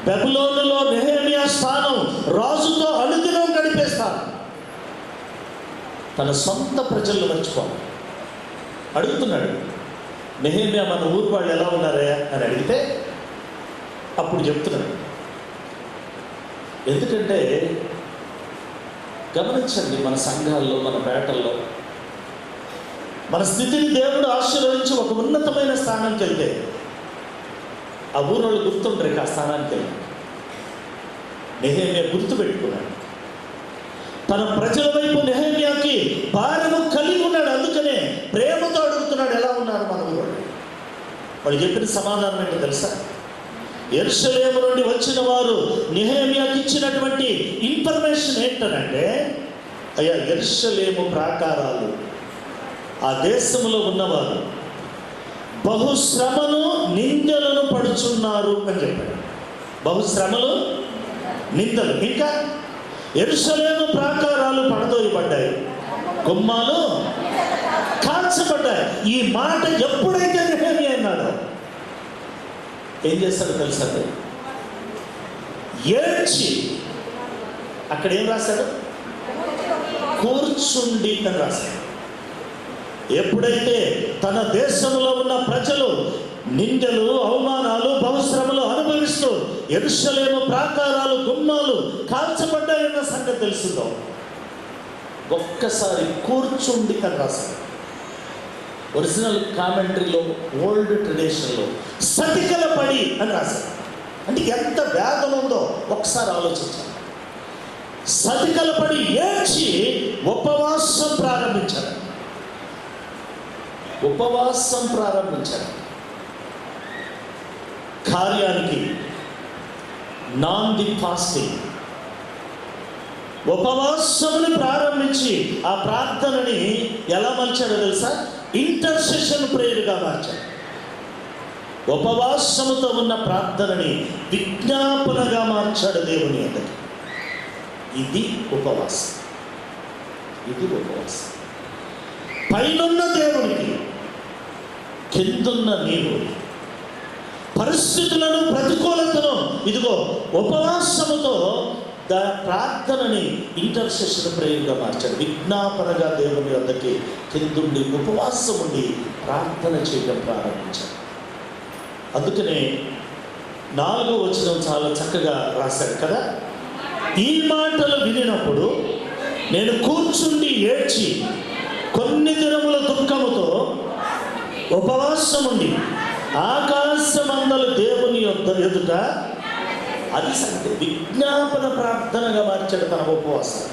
బబులోనులో నెహెమ్యా స్థానం రాజుతో అనుదినం గడిపేస్తారు. తన సొంత ప్రజలను మర్చిపోతారు. అడుగుతున్నాడు నెహెమ్యా మన ఊరు వాళ్ళు ఎలా ఉన్నారా అని అడిగితే అప్పుడు చెప్తున్నాడు. ఎందుకంటే గమనించండి, మన సంఘాల్లో మన పేటల్లో మన స్థితిని దేవుడు ఆశీర్వదించి ఒక ఉన్నతమైన స్థానానికి వెళ్తే ఆ ఊరోళ్ళు గుర్తుంటారు. ఆ స్థానానికి వెళ్ళి నెహెమ్యా గుర్తుపెట్టుకున్నాడు. తన ప్రజల వైపు నెహెమ్యాకి భారము కలిగి ఉన్నాడు. అందుకనే ప్రేమతో అడుగుతున్నాడు, ఎలా ఉన్నారు మన ఊరు? వాళ్ళు చెప్పిన సమాధానం ఏంటో తెలుసా? యెరూషలేము నుండి వచ్చిన వారు నెహెమ్యాకి ఇచ్చినటువంటి ఇన్ఫర్మేషన్ ఏంటనంటే, అయ్యా యెరూషలేము ప్రాకారాలు ఆ దేశంలో ఉన్నవారు బహుశ్రమను నిందలను పడుచున్నారు అని చెప్పాడు. బహుశ్రమలు నిందలు. ఇంకా యెరూషలేము ప్రాకారాలు పడదోయబడ్డాయి, గుమ్మాలు కాల్చబడ్డాయి. ఈ మాట ఎప్పుడైతే నెహెమ్యా అన్నాడో ఏం చేస్తాడో తెలుసా? ఏడ్చి అక్కడ ఏం రాశాడు? కూర్చుండి అని రాశాడు. ఎప్పుడైతే తన దేశంలో ఉన్న ప్రజలు నిందలు, అవమానాలు, బహుశ్రమలు అనుభవిస్తూ యెరూషలేము ప్రాకారాలు, గుమ్మాలు కాల్చబడ్డాయన్న సంగతి తెలుస్తుందో ఒక్కసారి కూర్చుండి అని రాశాడు. ఒరిజినల్ కామెంటరీలో ఓల్డ్ ట్రెడిషన్లో సతికల పడి అని రాశాడు. అంటే ఎంత వేదన ఉందో ఒకసారి ఆలోచించాలి. సతికల పడి ఏడ్చి ఉపవాసం ప్రారంభించాడు. ఉపవాసం ప్రారంభించాడు. కార్యానికి నాంది ఫాస్టింగ్. ఉపవాసముని ప్రారంభించి ఆ ప్రార్థనని ఎలా మార్చాడో తెలుసా? ఇంటర్సెషన్ ప్రేయర్గా మార్చాడు. ఉపవాసముతో ఉన్న ప్రార్థనని విజ్ఞాపనగా మార్చాడు దేవుని అందరికి. ఇది ఉపవాసం. ఇది ఉపవాసం. పైనున్న దేవునికి, కిందున్న నీవు పరిస్థితులను, ప్రతికూలతను ఇదిగో ఉపవాసముతో ప్రార్థనని ఇంటర్సెషన్ ప్రేయర్గా మార్చాడు. విజ్ఞాపనగా దేవుని వద్దకి కిందుండి ఉపవాసం ఉండి ప్రార్థన చేయడం ప్రారంభించాడు. అందుకనే 4వ వచనం చాలా చక్కగా రాశాడు కదా, ఈ మాటలు వినినప్పుడు నేను కూర్చుండి ఏడ్చి కొన్ని దినముల దుఃఖముతో ఉపవాసం ఉండి ఆకాశమందలు దేవుని ఎదుట, అది సంగతి, విజ్ఞాపన ప్రార్థనగా మార్చాడు తన ఉపవాసం.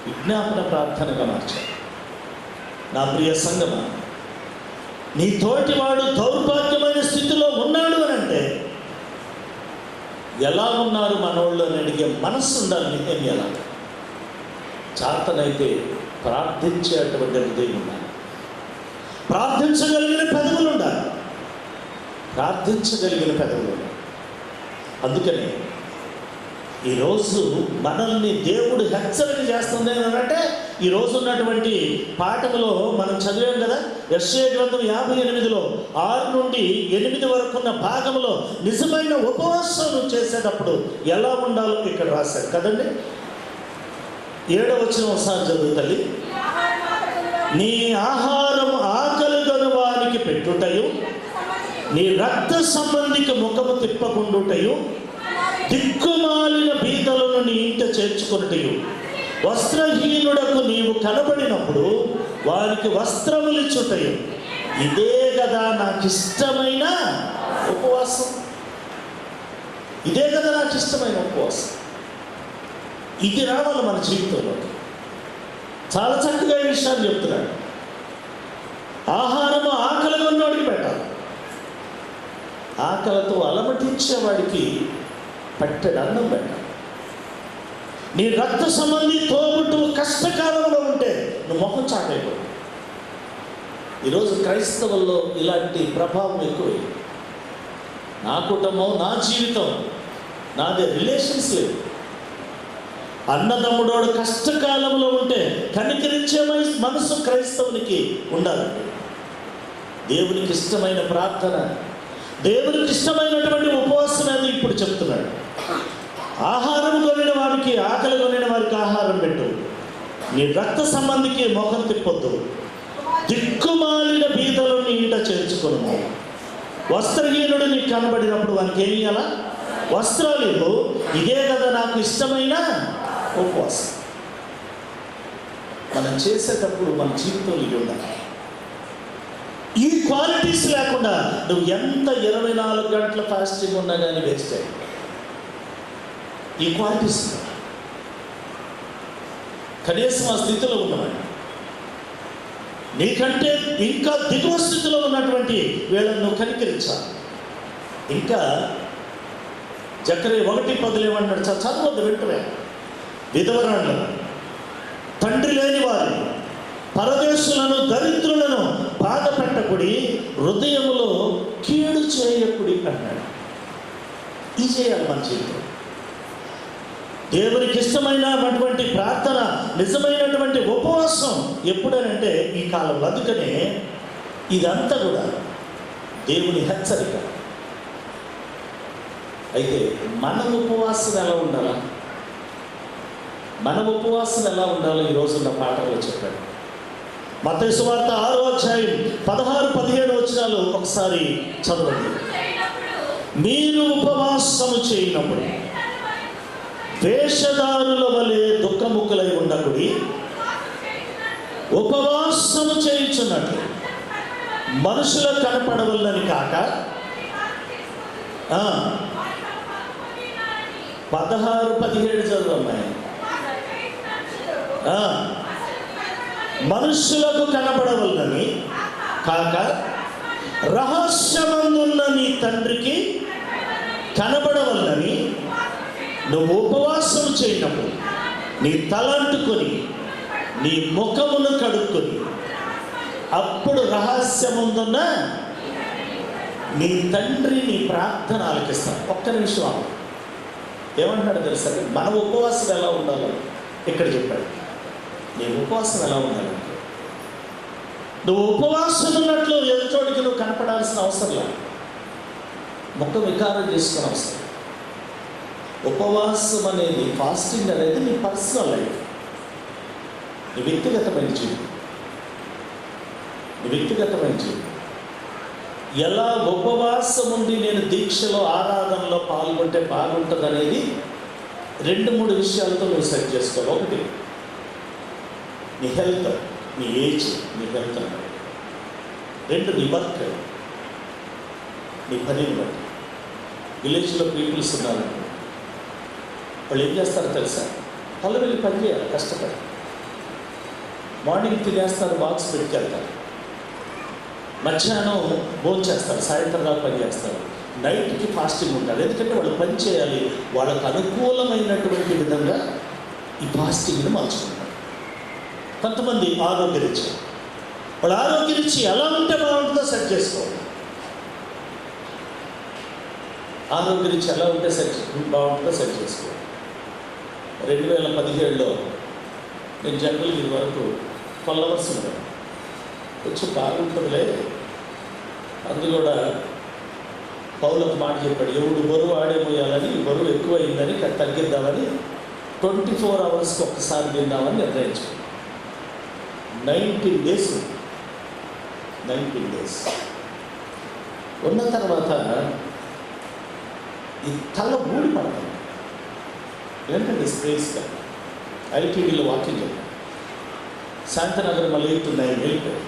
విజ్ఞాపన ప్రార్థనగా మార్చాడు. నా ప్రియ సంగమా, నీ తోటివాడు దౌర్భాగ్యమైన స్థితిలో ఉన్నాడు అని అంటే ఎలా ఉన్నారు మనోళ్ళు అని అడిగే మనస్సు ఉండాలి. నెహెమ్యాలా చాతనైతే ప్రార్థించేటువంటి హృదయం ఉండాలి, ప్రార్థించగలిగిన పెదవులు ఉండాలి, ప్రార్థించగలిగిన పెదవులు ఉండాలి. అందుకని ఈరోజు మనల్ని దేవుడు హెచ్చరిక చేస్తుంది అంటే ఈరోజు ఉన్నటువంటి పాఠములో మనం చదివాం కదా, యెషయా గ్రంథం 58లో 6 నుండి 8 వరకు ఉన్న భాగంలో నిజమైన ఉపవాసాలు చేసేటప్పుడు ఎలా ఉండాలో ఇక్కడ రాశారు కదండి. 7వ వచనం ఒకసారి చదువు తల్లి. నీ ఆహారం ఆకలిగొని వారికి పెట్టుటయు, నీ రక్త సంబంధికి ముఖము తిప్పకుండుటయు, దిక్కుమాలిన బీదలను నీ ఇంట చేర్చుకొనుటయు, వస్త్రహీనుడకు నీవు కనబడినప్పుడు వారికి వస్త్రములిచ్చుటయు, ఇదే కదా నాకు ఇష్టమైన ఉపవాసం. ఇదే కదా నాకు ఇష్టమైన ఉపవాసం. ఇది రావాలి మన జీవితంలో. చాలా చక్కగా ఈ విషయాన్ని చెప్తున్నాడు. ఆహారము ఆకలిగా ఉన్నవాడికి పెట్టాలి, ఆకలితో అలమటించేవాడికి పట్టెడు అన్నం పెట్టాలి. నీ రక్త సంబంధి తోబుట్టు కష్టకాలంలో ఉంటే నువ్వు మొహం చాటైపోయి. ఈరోజు క్రైస్తవుల్లో ఇలాంటి ప్రభావం ఎక్కువై, నా కుటుంబం, నా జీవితం, నాదే రిలేషన్స్ లేదు. అన్నదమ్ముడోడు కష్టకాలంలో ఉంటే కనికరించే మనసు క్రైస్తవునికి ఉండాలి. దేవునికి ఇష్టమైన ప్రార్థన, దేవునికి ఇష్టమైనటువంటి ఉపవాసం అనేది ఇప్పుడు చెప్తున్నాడు. ఆహారం కొనిన వారికి, ఆకలి కొనిన వారికి ఆహారం పెట్టు, నీ రక్త సంబంధికి మొఖం తిప్పొద్దు, దిక్కుమాలిన బీదలను నీ ఇంట చేర్చుకొను, వస్త్రహీనుడు నీకు కనబడినప్పుడు వానికి ఏమి ఇయ్యాలా? వస్త్రాలు ఇవ్వు. ఇదే కదా నాకు ఇష్టమైన ఉపవాసం. మనం చేసేటప్పుడు మన జీవితంలో ఇవి ఉండాలి. ఈ క్వాలిటీస్ లేకుండా నువ్వు ఎంత 24 గంటల ఫాస్టింగ్ ఉన్నా కానీ వేస్ట్ అయ్యి. ఈ క్వాలిటీస్ కనీసం ఆ స్థితిలో ఉన్నవాడు, నీకంటే ఇంకా దిగువ స్థితిలో ఉన్నటువంటి వీళ్ళను నువ్వు కనికరించాలి. ఇంకా జకర్యా 1:10 ఏమన్నాడు? చదవద్దు, వెంటనే. విధవరాళ్ళు, తండ్రి లేని వారు, పరదేశులను, దరిద్రులను బాధ పెట్టకుడి, హృదయములో కీడు చేయకుడి అన్నాడు. ఇది చేయాలి మన జీవితం. దేవునికి ఇష్టమైనటువంటి ప్రార్థన, నిజమైనటువంటి ఉపవాసం ఎప్పుడనంటే ఈ కాలంలో. అందుకనే ఇదంతా కూడా దేవుని హెచ్చరిక. అయితే మన ఉపవాసం ఎలా ఉండాలా? మన ఉపవాసం ఎలా ఉండాలో ఈరోజున్న పాఠంలో చెప్పాడు. మత్తయి సువార్త 6వ అధ్యాయం 16-17 వచనాలు ఒకసారి చదవండి. మీరు ఉపవాసము చేయనప్పుడు వేషధారుల వలె దుఃఖముఖులై ఉండకుడి, ఉపవాసము చేయుచున్నట్లు మనుషులకు కనపడవలని కాక 16-17 చదవమ్మాయి. మనుషులకు కనపడవలని కాక రహస్యమందున్న నీ తండ్రికి కనబడవలని నువ్వు ఉపవాసం చేయనప్పుడు నీ తలంటుకొని నీ ముఖమును కడుక్కొని అప్పుడు రహస్యముందున్న నీ తండ్రి నీ ప్రార్థన ఆలకిస్తాడు. ఒక్క నిమిషం ఏమంటాడు తెలుసా? మన ఉపవాసం ఎలా ఉండాలో ఇక్కడ చెప్పాడు. నీ ఉపవాసం ఎలా ఉండాలంటే, నువ్వు ఉపవాసం ఉన్నట్లు ఎదుటోడికి నువ్వు కనపడాల్సిన అవసరం లేదు, ముఖం వికారం చేసుకునే అవసరం. ఉపవాసం అనేది, ఫాస్టింగ్ అనేది నీ పర్సనల్ లైఫ్, నీ వ్యక్తిగతమైన జీవితం. నీ వ్యక్తిగతమైన జీవితం ఎలా ఉపవాసం ఉండి నేను దీక్షలో, ఆరాధనలో పాల్గొంటే బాగుంటుంది అనేది 2-3 విషయాలతో నువ్వు సెట్ చేసుకోవాలి. ఒకటి, నీ హెల్త్, నీ ఏజ్, నీ హెల్త్. 2, నీ వర్క్, నీ పనిని బట్టి. విలేజ్లో పీపుల్స్ ఉన్నారు, వాళ్ళు ఏం చేస్తారో తెలుసా? వాళ్ళు వెళ్ళి పని చేయాలి, కష్టపడి. మార్నింగ్ తినేస్తారు, బాక్స్ పెట్టుకెళ్తారు, మధ్యాహ్నం భోజనం చేస్తారు, సాయంత్రం దాకా పని చేస్తారు, నైట్కి ఫాస్టింగ్ ఉంటారు. ఎందుకంటే వాళ్ళు పని చేయాలి, వాళ్ళకు అనుకూలమైనటువంటి విధంగా ఈ ఫాస్టింగ్ని మార్చుకుంటారు. కొంతమంది ఆరోగ్యరీత్యా, వాళ్ళ ఆరోగ్యరీత్యా ఎలా ఉంటే బాగుంటుందో సెట్ చేసుకోవాలి. ఆరోగ్యరీత్యా ఎలా ఉంటే బాగుంటుందో సెట్ చేసుకోవాలి. 2017లో నేను జనరల్గా ఇది వరకు 12 hours ఉన్నాను. కొంచెం బాగుంటుందిలే. అందు కూడా పౌలకు మాట చెప్పాడు, ఎవడు బరువు ఆడే మోయాలని, బరువు ఎక్కువ అయిందని తగ్గిద్దామని 24 hours ఒక్కసారి తిందామని నిర్ణయించుకున్నాను. 19 days ఉన్న తర్వాత ఈ తల ఊడి పడుతుంది. ఏంటంటే స్పేస్గా ఐటీడీలో వాకింగ్ వెళ్ళాను. శాంతనగర్ మళ్ళీ 8 to 9 వెళ్ళిపోయాను.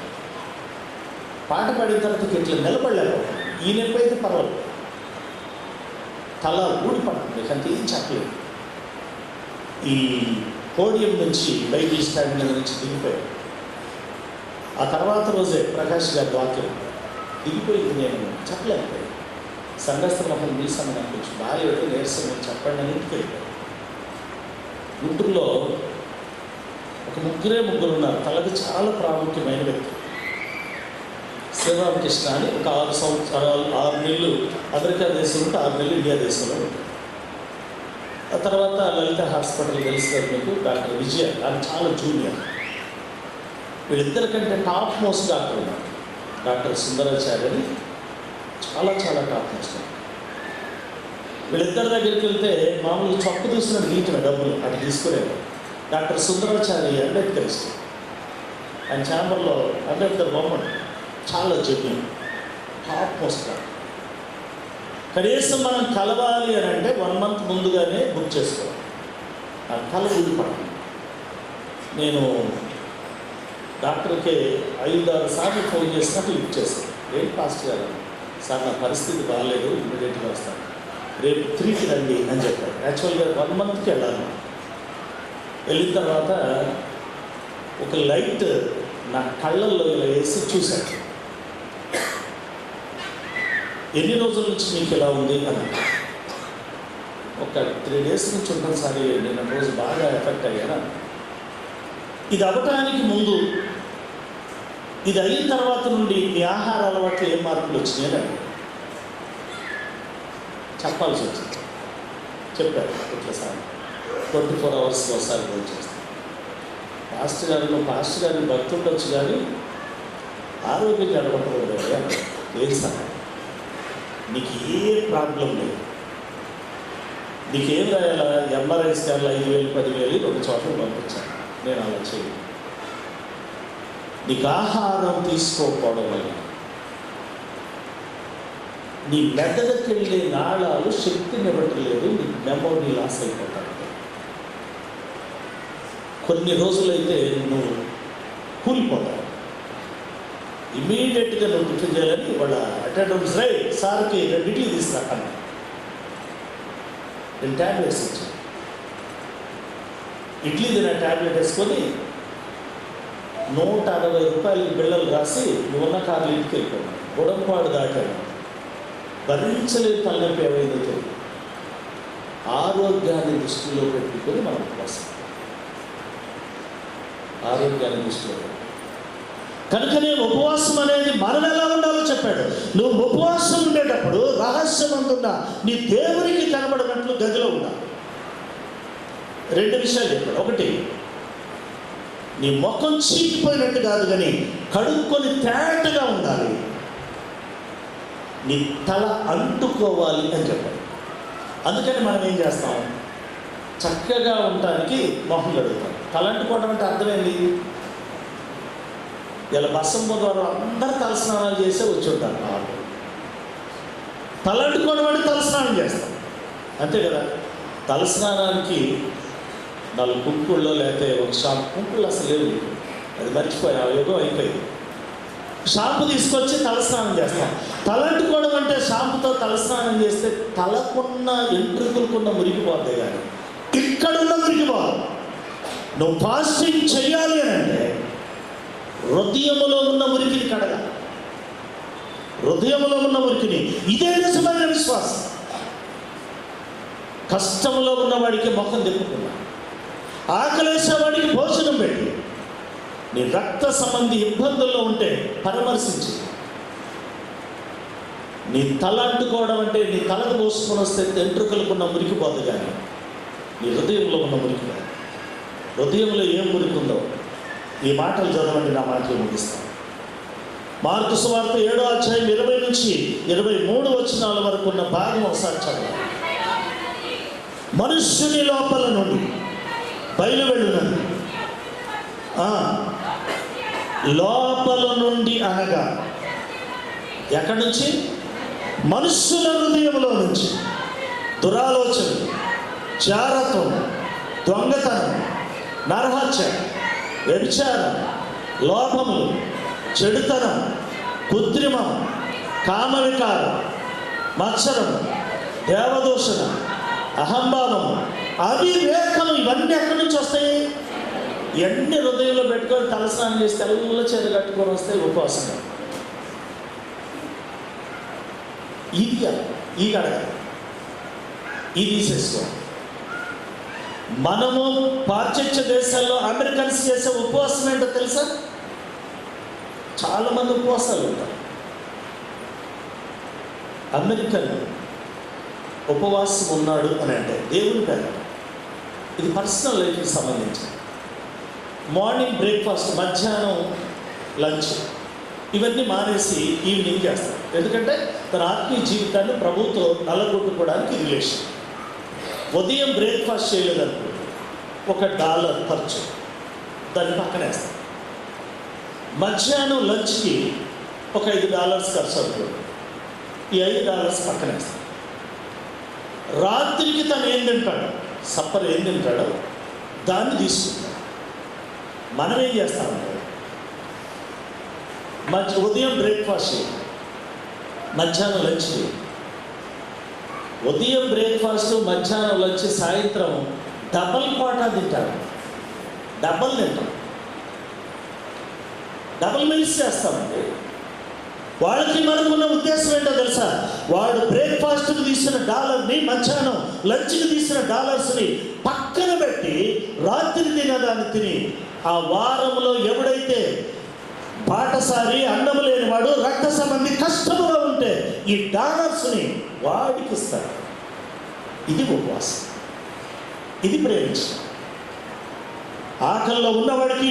పాట పాడిన తర్వాత ఇట్లా నిలబడలేకపోతాను. ఈ నొప్పి అయితే పర్వాలేదు, తల ఊడి పడుతుంది. అంటే ఏం చెప్పలేదు. ఈ పోడియం నుంచి బైబిల్ స్టాండ్ మీద నుంచి దిగిపోయాను. ఆ తర్వాత రోజే ప్రకాష్ గారి వాక్యం దిగిపోయింది. నేను చెప్పలేకపోయాను. సంఘస్థ మొహం తీసాను, నాకు కొంచెం బాగా నీరసం చెప్పండి అని ఇంటికి వెళ్ళిపోయాను. గుంటూరులో ఒక ముగ్గురు ఉన్నారు. తలకి చాలా ప్రాముఖ్యమైన వ్యక్తి. శ్రీరామకృష్ణ అని ఒక 6 నెలలు అమెరికా దేశంలో ఉంటే 6 నెలలు ఇండియా దేశంలో ఉంటారు. ఆ తర్వాత లలిత హాస్పిటల్ తెలుస్తారు మీకు, డాక్టర్ విజయ, ఆయన చాలా జూనియర్. వీళ్ళిద్దరికంటే టాప్ మోస్ట్ డాక్టర్ ఉన్నారు. డాక్టర్ సుందరాచార్య అని చాలా టాప్ మోస్ట్. వీళ్ళిద్దరి దగ్గరికి వెళ్తే మామూలు చొక్కు చూసిన నీటిన డబ్బులు అటు తీసుకునేవారు. డాక్టర్ సుందరాచార్య అంబేద్కరిస్ట్. ఆయన ఛాంబర్లో అంబేద్కర్ బొమ్మ చాలా జెన్యూన్, టాప్ మోస్ట్. కనీసం మనం కలవాలి అని అంటే 1 month ముందుగానే బుక్ చేసుకోవాలి. ఆ కల ఊడిపడాలి. నేను డాక్టర్కి 5-6 సార్లు ఫోన్ చేసినట్టు లిఫ్ట్ చేశాను. ఏంటి పాస్టర్ గారు, సార్ నా పరిస్థితి బాగాలేదు, ఇమీడియట్గా వస్తాను, రేపు 3కి రండి అని చెప్పారు. యాక్చువల్గా 1 monthకి వెళ్ళాలి. వెళ్ళిన తర్వాత ఒక లైట్ నా కళ్ళల్లో ఇలా వేసి చూశాను. ఎన్ని రోజుల నుంచి మీకు ఎలా ఉంది అని. ఒక 3 days నుంచి ఉంటాను సార్, నేను రోజు బాగా ఎఫెక్ట్ అయ్యాను. ఇది అవ్వటానికి ముందు, ఇది అయిన తర్వాత నుండి మీ ఆహార అలవాట్లు ఏం మార్పులు వచ్చినాయని చెప్పాల్సి వచ్చింది. చెప్పారు, ఇట్లా సార్ 24 hours ఒకసారి రోజు చేస్తాను. పాస్టర్ గారిని భక్తి ఉండొచ్చు కానీ ఆరోగ్యం జరగకూడదు. లేదు సార్, నీకు ఏ ప్రాబ్లం లేదు, నీకేం రాయాలా, ఎంఆర్ఐ స్కాన్లు 5,000 10,000 2 చోట్ల పంపించాను. నేను అలా చేయను. నీకు ఆహారం తీసుకోకపోవడం వల్ల నీ మెదడుకి వెళ్ళే నాళాలు శక్తినివ్వటం లేదు, నీకు మెమొరీ లాస్ అయిపోతాడు. కొన్ని రోజులైతే నువ్వు కూలిపోతావు. ఇమీడియట్గా నువ్వు టిఫిన్ చేయాలని వాళ్ళ అటెండెన్స్ సార్కి 2 ఇడ్లీ తీసుకురాకన్నా, 2 ట్యాబ్లెట్స్ ఇచ్చాను. ఇడ్లీ తిన ట్యాబ్లెట్ వేసుకొని 160 రూపాయలకి బిళ్ళలు రాసి నువ్వున్న కార్లు ఇంటికి వెళ్ళిపోయాను. గుడంపాడు దాటాను. భరించలేని తలనొప్పి ఏమైందో తెలియదు. ఆరోగ్యాన్ని దృష్టిలో పెట్టుకొని మనం ఉపవాసం, ఆరోగ్యాన్ని దృష్టిలో పెట్టుకో. కనుకనే ఉపవాసం అనేది మనం ఎలా ఉండాలో చెప్పాడు. నువ్వు ఉపవాసం ఉండేటప్పుడు రహస్యమంతున్న నీ దేవునికి కనబడినట్లు గదిలో ఉండాలి. 2 విషయాలు చెప్పాడు. ఒకటి, నీ ముఖం చీకిపోయినట్టు కాదు కానీ కడుక్కొని తేటగా ఉండాలి. నీ తల అంటుకోవాలి అని చెప్పాడు. అందుకని మనం ఏం చేస్తాం, చక్కగా ఉండటానికి మొహం కడుగుతాం. తల అంటుకోవడం అంటే అర్థమైంది. ఇలా బస్సం ద్వారా అందరూ తలస్నానాలు చేసే వచ్చి ఉంటారు. తల అంటుకోవడం అంటే తలస్నానం చేస్తాం, అంతే కదా. తలస్నానానికి 4 కుంకుళ్ళు లేకపోతే ఒక షాంపు, కుంకుళ్ళు అసలు లేవు, అది మర్చిపోయి ఆ యుగం అయిపోయింది. షాంపు తీసుకొచ్చి తలస్నానం చేస్తాం. తలంటుకోవడం అంటే షాంపుతో తలస్నానం చేస్తే తలకున్న ఎంట్రుకులకున్న మురికిపోతాయి, కానీ ఇక్కడున్న మురికిపోదు. నువ్వు ఫాస్టింగ్ చెయ్యాలి అని అంటే హృదయములో ఉన్న మురికిని కడగా, హృదయములో ఉన్న మురికిని. ఇదే నిజమైన విశ్వాసం. కష్టంలో ఉన్నవాడికి ముఖం తిప్పుకున్నా, ఆకలేసేవాడికి భోజనం పెట్టి, నీ రక్త సంబంధి ఇబ్బందుల్లో ఉంటే పరామర్శించి. నీ తల అంటుకోవడం అంటే నీ తలకు పోసుకొని వస్తే వెంట్రుకలకున్న మురికి పోదు, కానీ నీ హృదయంలో ఉన్న మురికి కాదు. హృదయంలో ఏం మురికి ఉందో ఈ మాటలు చదవండి, నా మాటలు ముగిస్తాను. మార్కు సువార్త 7వ అధ్యాయం 20 నుంచి 23 వచనాల వరకు ఉన్న భాగం ఒకసారి చదవాలి. మనుష్యుని లోపల నుండి బయలువెళ్ళునది, లోపల నుండి అనగా ఎక్కడి నుంచి? మనుష్యుల హృదయంలో నుంచి దురాలోచన, జారత్వం, దొంగతనం, నరహత్య, వ్యభిచారం, లోపములు, చెడుతనం, కృత్రిమం, కామవికారం, మత్సరం, దేవదూషణ, అహంభావం, అవివేకం, ఇవన్నీ ఎక్కడి నుంచి వస్తాయి? ఎన్ని హృదయంలో పెట్టుకొని తలస్నానం చేసి తెల్ల చీర కట్టుకొని వస్తాయి ఉపవాసంగా. ఇది అడగాలి, ఇది తీసేసుకో. మనము పాశ్చాత్య దేశాల్లో అమెరికన్స్ చేసే ఉపవాసం ఏంటో తెలుసా? చాలామంది ఉపవాసాలు ఉంటారు. అమెరికన్ ఉపవాసం ఉన్నాడు అని అంటే దేవుని పేరు, ఇది పర్సనల్ లైఫ్కి సంబంధించి. మార్నింగ్ బ్రేక్ఫాస్ట్, మధ్యాహ్నం లంచ్, ఇవన్నీ మానేసి ఈవినింగ్ చేస్తారు. ఎందుకంటే తన ఆత్మీయ జీవితాన్ని ప్రభుత్వం నల్లగొట్టుకోవడానికి రిలేషన్. ఉదయం బ్రేక్ఫాస్ట్ చేయలేదనుకో $1 ఖర్చు, దాన్ని పక్కనేస్తారు. మధ్యాహ్నం లంచ్కి ఒక $5 ఖర్చు అవుతుంది, ఈ $5 పక్కనేస్తారు. రాత్రికి తను ఏం తింటాడో, సప్పర్ ఏం తింటాడో దాన్ని తీసుకుంటాడు. మనం ఏం చేస్తామంటే ఉదయం బ్రేక్ఫాస్ట్ చేయాలి, మధ్యాహ్నం లంచ్ చేయాలి. ఉదయం బ్రేక్ఫాస్ట్, మధ్యాహ్నం లంచ్, సాయంత్రం డబల్ కోటా తింటారు. డబల్ తింటాం, డబల్ మీల్స్ చేస్తామండి. వాళ్ళకి మనకున్న ఉద్దేశం ఏంటో తెలుసా? వాడు బ్రేక్ఫాస్ట్కి తీసిన $1ని, మధ్యాహ్నం లంచ్కి తీసిన $ని పక్కన పెట్టి రాత్రి తినదాన్ని తిని, ఆ వారంలో ఎవడైతే బాటసారి, అన్నం లేనివాడు, రక్త సంబంధి కష్టముగా ఉంటే ఈ $ని వాడికి ఇస్తారు. ఇది ఉపవాసం, ఇది ప్రేమించడం. ఆకల్లో ఉన్నవాడికి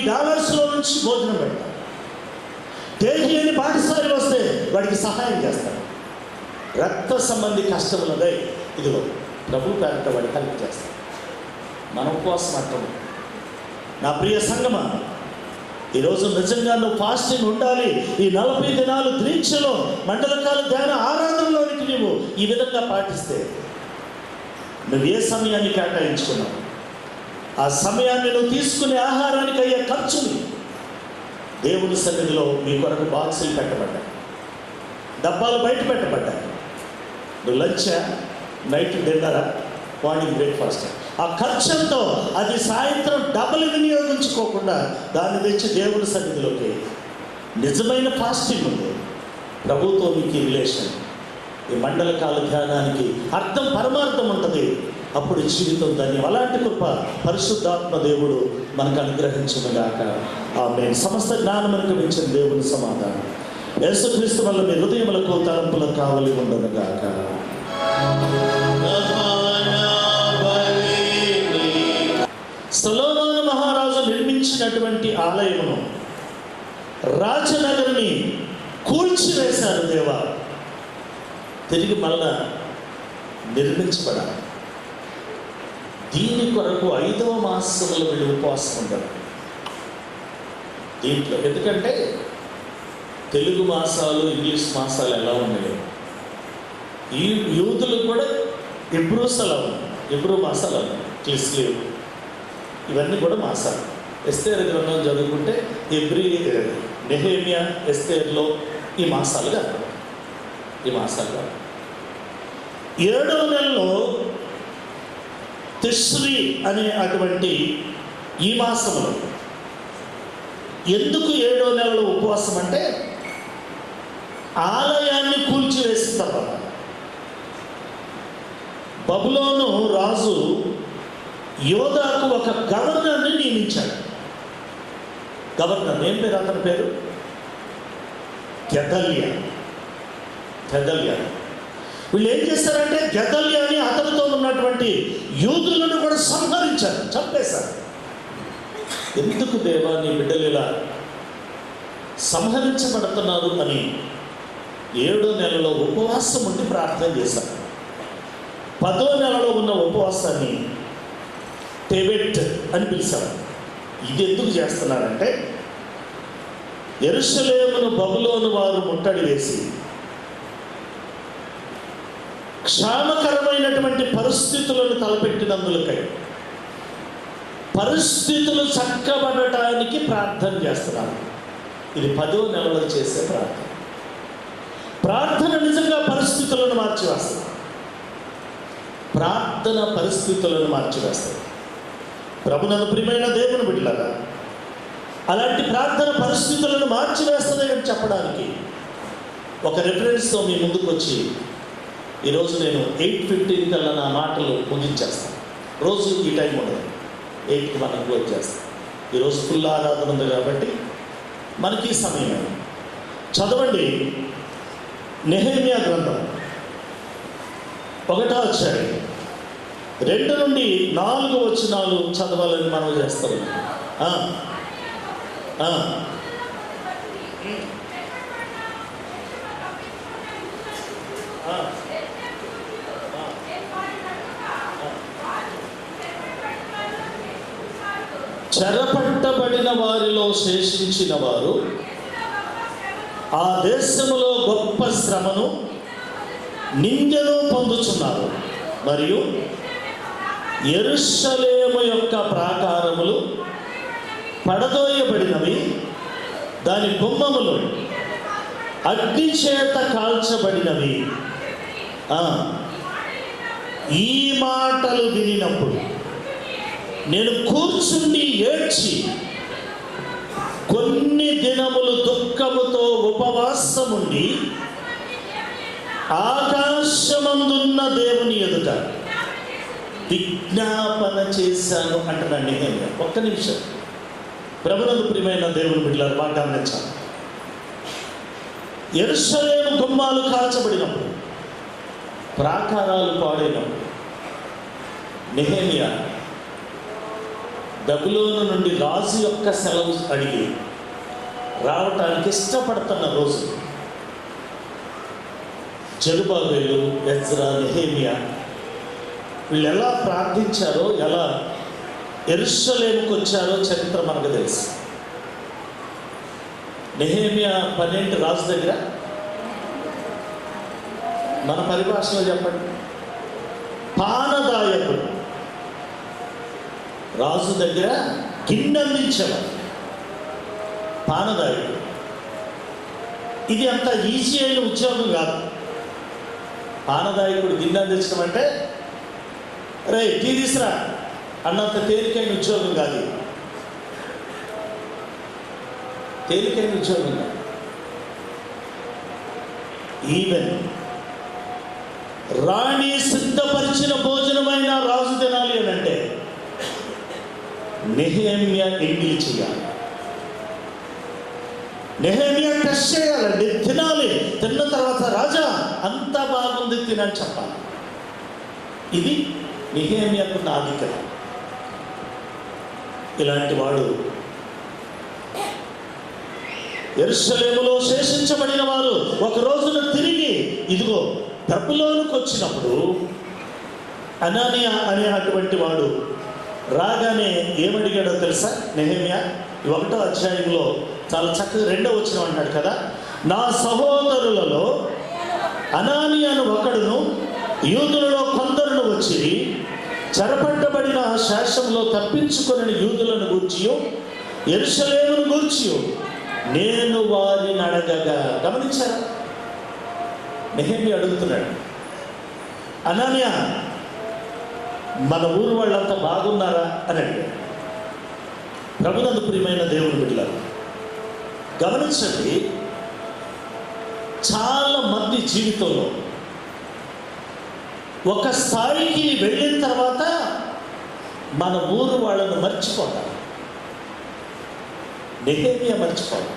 $లో నుంచి భోజనం పెడతారు. దేహి లేని బాటసారి వస్తే వాడికి సహాయం చేస్తారు. రక్త సంబంధి కష్టములదే ఇదిగో ప్రభు పేరిట వాడి హెల్ప్ చేస్తారు. మన ఉపవాసం అంటాము. నా ప్రియ సంగమా, ఈరోజు నిజంగా నువ్వు ఫాస్టింగ్ ఉండాలి. ఈ 40 దినాలు దీక్షలో, మండలకాల ధ్యాన ఆరాధనలోనికి నువ్వు ఈ విధంగా పాటిస్తే, నువ్వు ఏ సమయాన్ని కేటాయించుకున్నావు, ఆ సమయాన్ని నువ్వు తీసుకునే ఆహారానికి అయ్యే ఖర్చుని దేవుని సన్నిధిలో మీ కొరకు బాక్సులు పెట్టబడ్డాయి, డబ్బాలు బయట పెట్టబడ్డాయి. నువ్వు లంచా, నైట్ డిన్నరా, మార్నింగ్ బ్రేక్ఫాస్ట్, ఆ ఖర్చుతో అది సాయంత్రం డబల్ వినియోగించుకోకుండా దాన్ని తెచ్చి దేవుని సన్నిధిలోకి. నిజమైన ఫాస్టింగ్ ఉంది, ప్రభుతో మీకు రిలేషన్. ఈ మండలకాల ధ్యానానికి అర్థం, పరమార్థం ఉంటుంది. అప్పుడు జీవితం ధన్యం. అలాంటి కృప పరిశుద్ధాత్మ దేవుడు మనకు అనుగ్రహించునుగాక. ఆమేన్. సమస్త జ్ఞానమునకు మించిన దేవుని సమాధానం యేసుక్రీస్తు వల్ల మీ హృదయములకు తలంపులకు కావలి ఉండనుగాక. సొలొమోను మహారాజు నిర్మించినటువంటి ఆలయమును, రాజనగరిని కూల్చివేశారు దేవా. తిరిగి మళ్ళా నిర్మించబడాలి. దీని కొరకు 5వ మాసంలో వీళ్ళు ఉపవాసం ఉంటారు దీంట్లో. ఎందుకంటే తెలుగు మాసాలు, ఇంగ్లీష్ మాసాలు ఎలా ఉన్నాయి, ఈ యూదులు కూడా ఇబ్రూస్ అలా ఉన్నాయి, ఇబ్రూ మాసాలు ఉన్నాయి, క్లిస్లీవ్, ఇవన్నీ కూడా మాసాలు. ఎస్తేర్ గ్రంథం చదువుకుంటే ఎబ్రీ, నెహేమియా, ఎస్తేర్లో ఈ మాసాలు కాదు, ఈ మాసాలు కాదు. 7వ నెలలో తిష్రీ అనే అటువంటి ఈ మాసంలో ఎందుకు 7వ నెలలో ఉపవాసం అంటే, ఆలయాన్ని కూల్చివేసిన తర్వాత బబులోను రాజు యోధాకు ఒక గవర్నర్ని నియమించాడు. గవర్నర్. ఏం పేరు అతని పేరు? గెదల్యా. వీళ్ళు ఏం చేశారంటే గెదల్యాని అతనితో ఉన్నటువంటి యూదులను కూడా సంహరించారు, చంపేశారు. ఎందుకు దేవా నీ బిడ్డలు ఇలా సంహరించబడుతున్నారు అని 7వ నెలలో ఉపవాసం ఉండి ప్రార్థన చేశారు. 10వ నెలలో ఉన్న ఉపవాసాన్ని టెబెట్ అని పిలిచారు. ఇది ఎందుకు చేస్తున్నారంటే యెరూషలేమును బబులోను వారు ముట్టడి వేసి క్షామకరమైనటువంటి పరిస్థితులను తలపెట్టినందులకై పరిస్థితులు చక్కబడటానికి ప్రార్థన చేస్తున్నారు. ఇది 10వ నెలలో చేసే ప్రార్థన నిజంగా పరిస్థితులను మార్చివేస్తుంది. ప్రార్థన పరిస్థితులను మార్చివేస్తుంది. ప్రభునందు ప్రియమైన దేవుని బిడ్డలారా, అలాంటి ప్రార్థన పరిస్థితులను మార్చివేస్తుంది అని చెప్పడానికి ఒక రెఫరెన్స్తో మీ ముందుకు వచ్చి ఈరోజు నేను 8:15 కల్లా నా మాటలు ముగించేస్తాను. రోజు ఈ టైం ఉండదు, 8కి మనం క్లోజ్ చేస్తాం. ఈరోజు ఫుల్ ఆరాధన ఉంది కాబట్టి మనకి సమయం. చదవండి నెహెమ్యా గ్రంథం 1వ అధ్యాయం 2 నుండి 4 వచనాలు చదవాలని మనం చేస్తాం. చెరపట్టబడిన వారిలో శేషించిన వారు ఆ దేశములో గొప్ప శ్రమను నిందను పొందుచున్నారు. మరియు యెరూషలేము యొక్క ప్రాకారములు పడదోయబడినవి, దాని గుమ్మములు అగ్ని చేత కాల్చబడినవి. ఈ మాటలు వినినప్పుడు నేను కూర్చుండి ఏడ్చి కొన్ని దినములు దుఃఖముతో ఉపవాసముండి ఆకాశమందున్న దేవుని ఎదుట విజ్ఞాపన చేశాను అంటున్నాడు నెహెమ్యా. ఒక్క నిమిషం. ప్రభునందు ప్రియమైన దేవుని బిడ్డలారా, బాగా గమనించాలి. యెరూషలేము గుమ్మాలు కాల్చబడినప్పుడు, ప్రాకారాలు పాడైనప్పుడు నెహెమ్యా బబులోను నుండి రాజు యొక్క సెలవు అడిగి రావటానికి ఇష్టపడుతున్న రోజు జెరుబ్బాబెలు, ఎజ్రా, నెహెమ్యా వీళ్ళు ఎలా ప్రార్థించారో, ఎలా యెరూషలేముకు వచ్చారో చరిత్ర మనకు తెలుసు. నెహెమ్యా పనేంటి రాజు దగ్గర? మన పరిభాషలో చెప్పండి, పానదాయకుడు. రాజు దగ్గర గిన్నె అందించేవాడు పానదాయకుడు. ఇది అంత ఈజీ అయిన ఉద్యోగం కాదు. పానదాయకుడు గిన్నె అందించడం అంటే రే టీ తీసురా అన్నంత తేలికైన ఉద్యోగం కాదు. తేలికైన ఉద్యోగం కాదు. ఈవెన్ రాణి సిద్ధపరిచిన భోజనమైన రాజు తినాలి అని అంటే నెహెమ్యా ఎంగిలి చేయాలి. నెహెమ్యా టెస్ట్ చేయాలండి, తినాలి. తిన్న తర్వాత రాజా అంతా బాగుంది తినని చెప్పాలి. ఇది నెహెమ్యాకున్న ఆధిక్యత. ఇలాంటి వాడు యెరూషలేములో శేషించబడిన వారు ఒక రోజున తిరిగి ఇదిగో బబులోనుకు వచ్చినప్పుడు అనానియా అనే అటువంటి వాడు రాగానే ఏమడిగాడో తెలుసా నెహెమ్యా? 1వ అధ్యాయంలో చాలా చక్కగా 2వ వచనం అంటాడు కదా, నా సహోదరులలో అనానియాను ఒకడును యూదులలో కొందరును వచ్చి చెరపట్టబడిన శేషంలో తప్పించుకొని యూదులను గూర్చియు యెరూషలేమును గూర్చియు నేను వారిని అడగగా. గమనించారా? నెహెమ్యా అడుగుతున్నాడు, అనానియా మన ఊరు వాళ్ళంతా బాగున్నారా అని అడిగాడు. ప్రభునందు ప్రియమైన దేవుని బిడ్డలారా, గమనించండి, చాలా మంది జీవితంలో ఒక స్థాయికి వెళ్ళిన తర్వాత మన ఊరు వాళ్ళను మర్చిపోతారు. నెహెమ్యా మర్చిపోవాలి.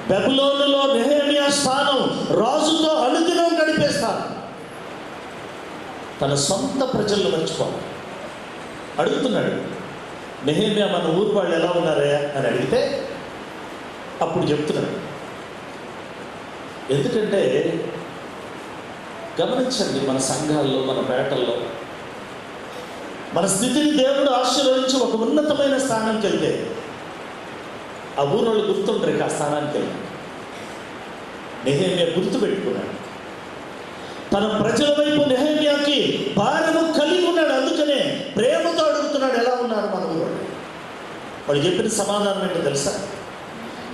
బబులోనులో నెహెమ్యా స్థానం రాజుతో అనుదినం గడిపేస్తాను. తన సొంత ప్రజలను మర్చిపోవాలి. అడుగుతున్నాడు, నెహెమ్యా మన ఊరు వాళ్ళు ఎలా ఉన్నారా అని అడిగితే అప్పుడు చెప్తున్నాడు. ఎందుకంటే గమనించండి, మన సంఘాల్లో, మన పేటల్లో మన స్థితిని దేవుడు ఆశీర్వదించి ఒక ఉన్నతమైన స్థానానికి వెళ్తే ఆ ఊరోళ్ళు గుర్తుంటారు. ఆ స్థానానికి వెళ్ళి నెహెమ్యా గుర్తుపెట్టుకున్నాడు. తన ప్రజల వైపు నెహెమ్యాకి భారము కలిగి ఉన్నాడు. అందుకనే ప్రేమతో అడుగుతున్నాడు, ఎలా ఉన్నారు మన ఊరోళ్ళు? వాళ్ళు చెప్పిన సమాధానం ఏంటో తెలుసా?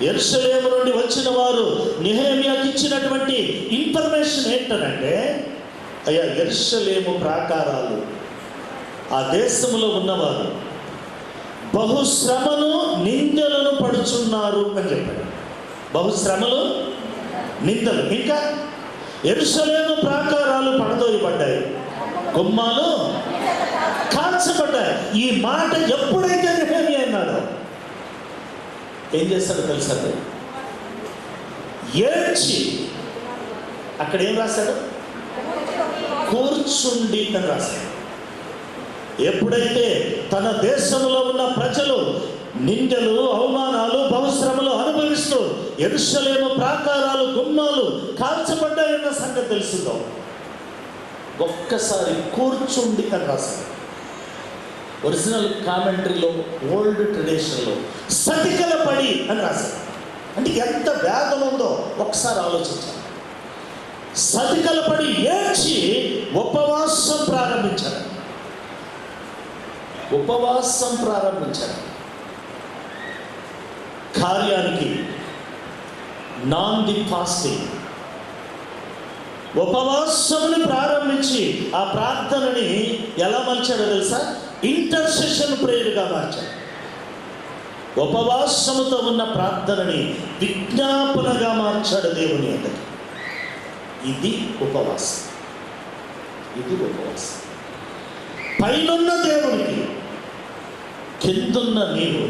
యెరూషలేము నుండి వచ్చిన వారు నెహెమ్యాకి ఇచ్చినటువంటి ఇన్ఫర్మేషన్ ఏంటనంటే, అయ్యా, యెరూషలేము ప్రాకారాలు ఆ దేశంలో ఉన్నవారు బహుశ్రమను నిందలను పడుచున్నారు అని చెప్పాడు. బహుశ్రమలు, నిందలు. ఇంకా యెరూషలేము ప్రాకారాలు పడదోయబడ్డాయి, గుమ్మాలు కాల్చబడ్డాయి. ఈ మాట ఎప్పుడైతే నెహెమ్యా అన్నాడో ఏం చేస్తాడో తెలుసా? ఏడ్చి, అక్కడ ఏం రాశాడు? కూర్చుండి అని రాశాడు. ఎప్పుడైతే తన దేశంలో ఉన్న ప్రజలు నిందలు, అవమానాలు, బహుశ్రమలు అనుభవిస్తూ యెరూషలేము ప్రాకారాలు, గుమ్మాలు కాల్చబడ్డాయన్న సంగతి తెలుస్తుందో ఒక్కసారి కూర్చుండి అని రాశాడు. ఒరిజినల్ కామెంటరీలో, ఓల్డ్ ట్రెడిషన్లో సతికల పడి అని రాశాడు. అంటే ఎంత వేదన ఉందో ఒకసారి ఆలోచించాలి. సతికల పడి ఏడ్చి ఉపవాసం ప్రారంభించాడు. ఉపవాసం ప్రారంభించాడు. కార్యానికి నాంది ఫాస్టింగ్. ఉపవాసముని ప్రారంభించి ఆ ప్రార్థనని ఎలా మార్చాడో తెలుసా? ఇంటర్సెషన్ ప్రేయర్గా మార్చాడు. ఉపవాసముతో ఉన్న ప్రార్థనని విజ్ఞాపనగా మార్చాడు దేవుని అందరికి. ఇది ఉపవాసం. ఇది ఉపవాసం. పైనున్న దేవునికి, కిందున్న నీవు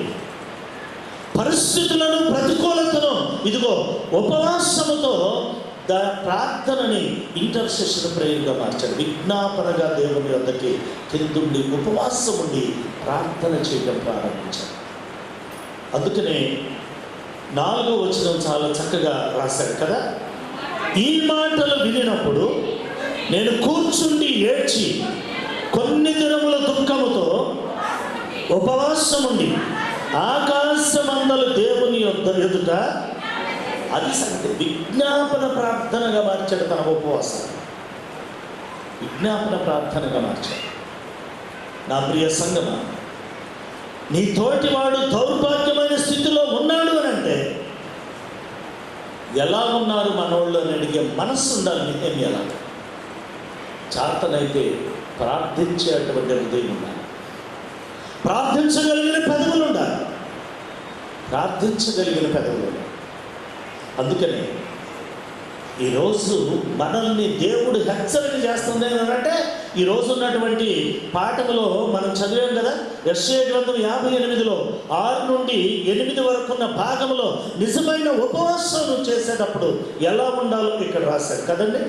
పరిస్థితులను, ప్రతికూలతను ఇదిగో ఉపవాసముతో ప్రార్థనని ఇంటర్సెషన్ ప్రేయర్గా మార్చాడు. విజ్ఞాపనగా దేవుని వద్దకి కిందుండి ఉపవాసం ఉండి ప్రార్థన చేయడం ప్రారంభించాడు. అందుకనే 4వ వచనం చాలా చక్కగా రాశాడు కదా. ఈ మాటలు వినినప్పుడు నేను కూర్చుండి ఏడ్చి కొన్ని దినముల దుఃఖముతో ఉపవాసం ఉండి ఆకాశమందలు దేవుని ఎదుట, అది సంగతి, విజ్ఞాపన ప్రార్థనగా మార్చాడు తన ఉపవాసం. విజ్ఞాపన ప్రార్థనగా మార్చాడు. నా ప్రియ సంగమా, నీ తోటివాడు దౌర్భాగ్యమైన స్థితిలో ఉన్నాడు అని అంటే ఎలా ఉన్నారు మనోళ్ళు అని అడిగే మనస్సు ఉండాలి. నెహెమ్యాలా చాతనైతే ప్రార్థించేటువంటి హృదయం ఉండాలి. ప్రార్థించగలిగిన పెదవులు ఉండాలి. ప్రార్థించగలిగిన పెదవులు ఉండాలి. అందుకని ఈరోజు మనల్ని దేవుడు హెచ్చరిక చేస్తుంది అంటే, ఈరోజు ఉన్నటువంటి పాఠములో మనం చదివాం కదా, యెషయా గ్రంథం 58లో 6 నుండి 8 వరకు ఉన్న భాగంలో నిజమైన ఉపవాసం చేసేటప్పుడు ఎలా ఉండాలో ఇక్కడ రాశారు కదండి.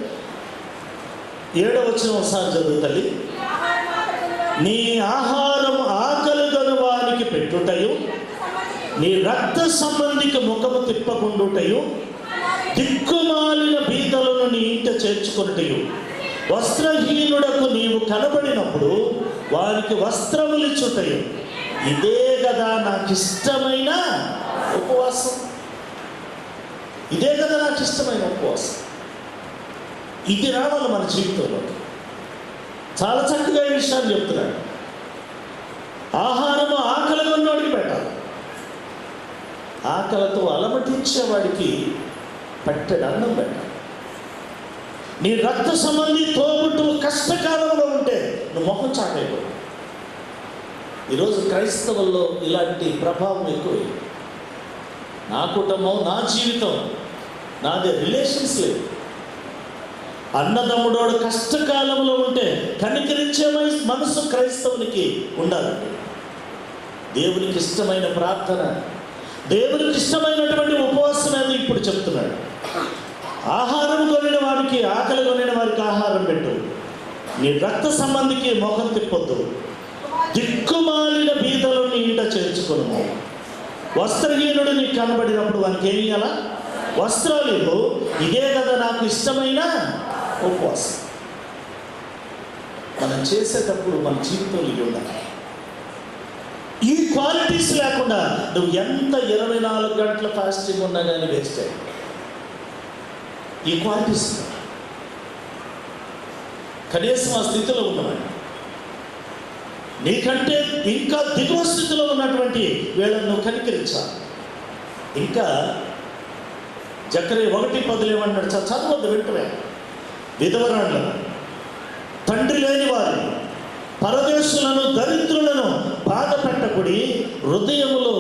7వ వచనం ఒకసారి చదువు తల్లి. నీ ఆహారం ఆకలిగొని వారికి పెట్టుటయు, నీ రక్త సంబంధికి ముఖము తిప్పకుండుటయు, దిక్కుమాలిన బీదలను నీ ఇంట చేర్చుకొనుటయు, వస్త్రహీనుడకు నీవు కనబడినప్పుడు వారికి వస్త్రములిచ్చుటయు, ఇదే కదా నాకు ఇష్టమైన ఉపవాసం. ఇదే కదా నాకు ఇష్టమైన ఉపవాసం. ఇది రావాలి మన జీవితంలో. చాలా చక్కగా ఈ విషయాన్ని చెప్తున్నాడు. ఆహారము ఆకలి ఉన్నవాడికి పెట్టాలి. ఆకలితో అలమటించేవాడికి పట్టెడు అన్నం పెట్టాలి. నీ రక్త సంబంధి తోబుట్టు కష్టకాలంలో ఉంటే నువ్వు మొహం చాటైపోయి. ఈరోజు క్రైస్తవుల్లో ఇలాంటి ప్రభావం ఎక్కువ. నా కుటుంబం, నా జీవితం, నాదే, రిలేషన్స్ లేదు. అన్నదమ్ముడోడు కష్టకాలంలో ఉంటే కనికరించే మనసు క్రైస్తవునికి ఉండాలండి. దేవునికి ఇష్టమైన ప్రార్థన దేవునికి ఇష్టమైనటువంటి ఉపవాసం అనేది ఇప్పుడు చెప్తున్నాడు. ఆహారం కొనిన వారికి, ఆకలి కొనిన వారికి ఆహారం పెట్టు, నీ రక్త సంబంధికి మొఖం తిప్పొద్దు, దిక్కుమాలిన బీదలు నీ ఇంట చేర్చుకొను, వస్త్రహీనుడు నీకు కనబడినప్పుడు వానికి ఏమి ఇయ్యాలా? వస్త్రాలు ఇవ్వు. ఇదే కదా నాకు ఇష్టమైన ఉపవాసం. మనం చేసేటప్పుడు మన జీవితంలో ఇవి ఉండాలి. ఈ క్వాలిటీస్ లేకుండా నువ్వు ఎంత 24 గంటల ఫాస్టింగ్ ఉన్నా కానీ వేస్ట్ అయ్యి. ఈ క్వాలిటీస్ కనీసం ఆ స్థితిలో ఉన్నవాడు, నీకంటే ఇంకా దిగువ స్థితిలో ఉన్నటువంటి వీళ్ళను నువ్వు కనికరించాలి. ఇంకా జకర్యా 1:10 ఏమన్నాడు? చదవద్దు, వెంటనే. విధవరాళ్ళను, తండ్రి లేని వారిని, పరదేశులను, దరిద్రులను బాధ పెట్టకుడి, హృదయములో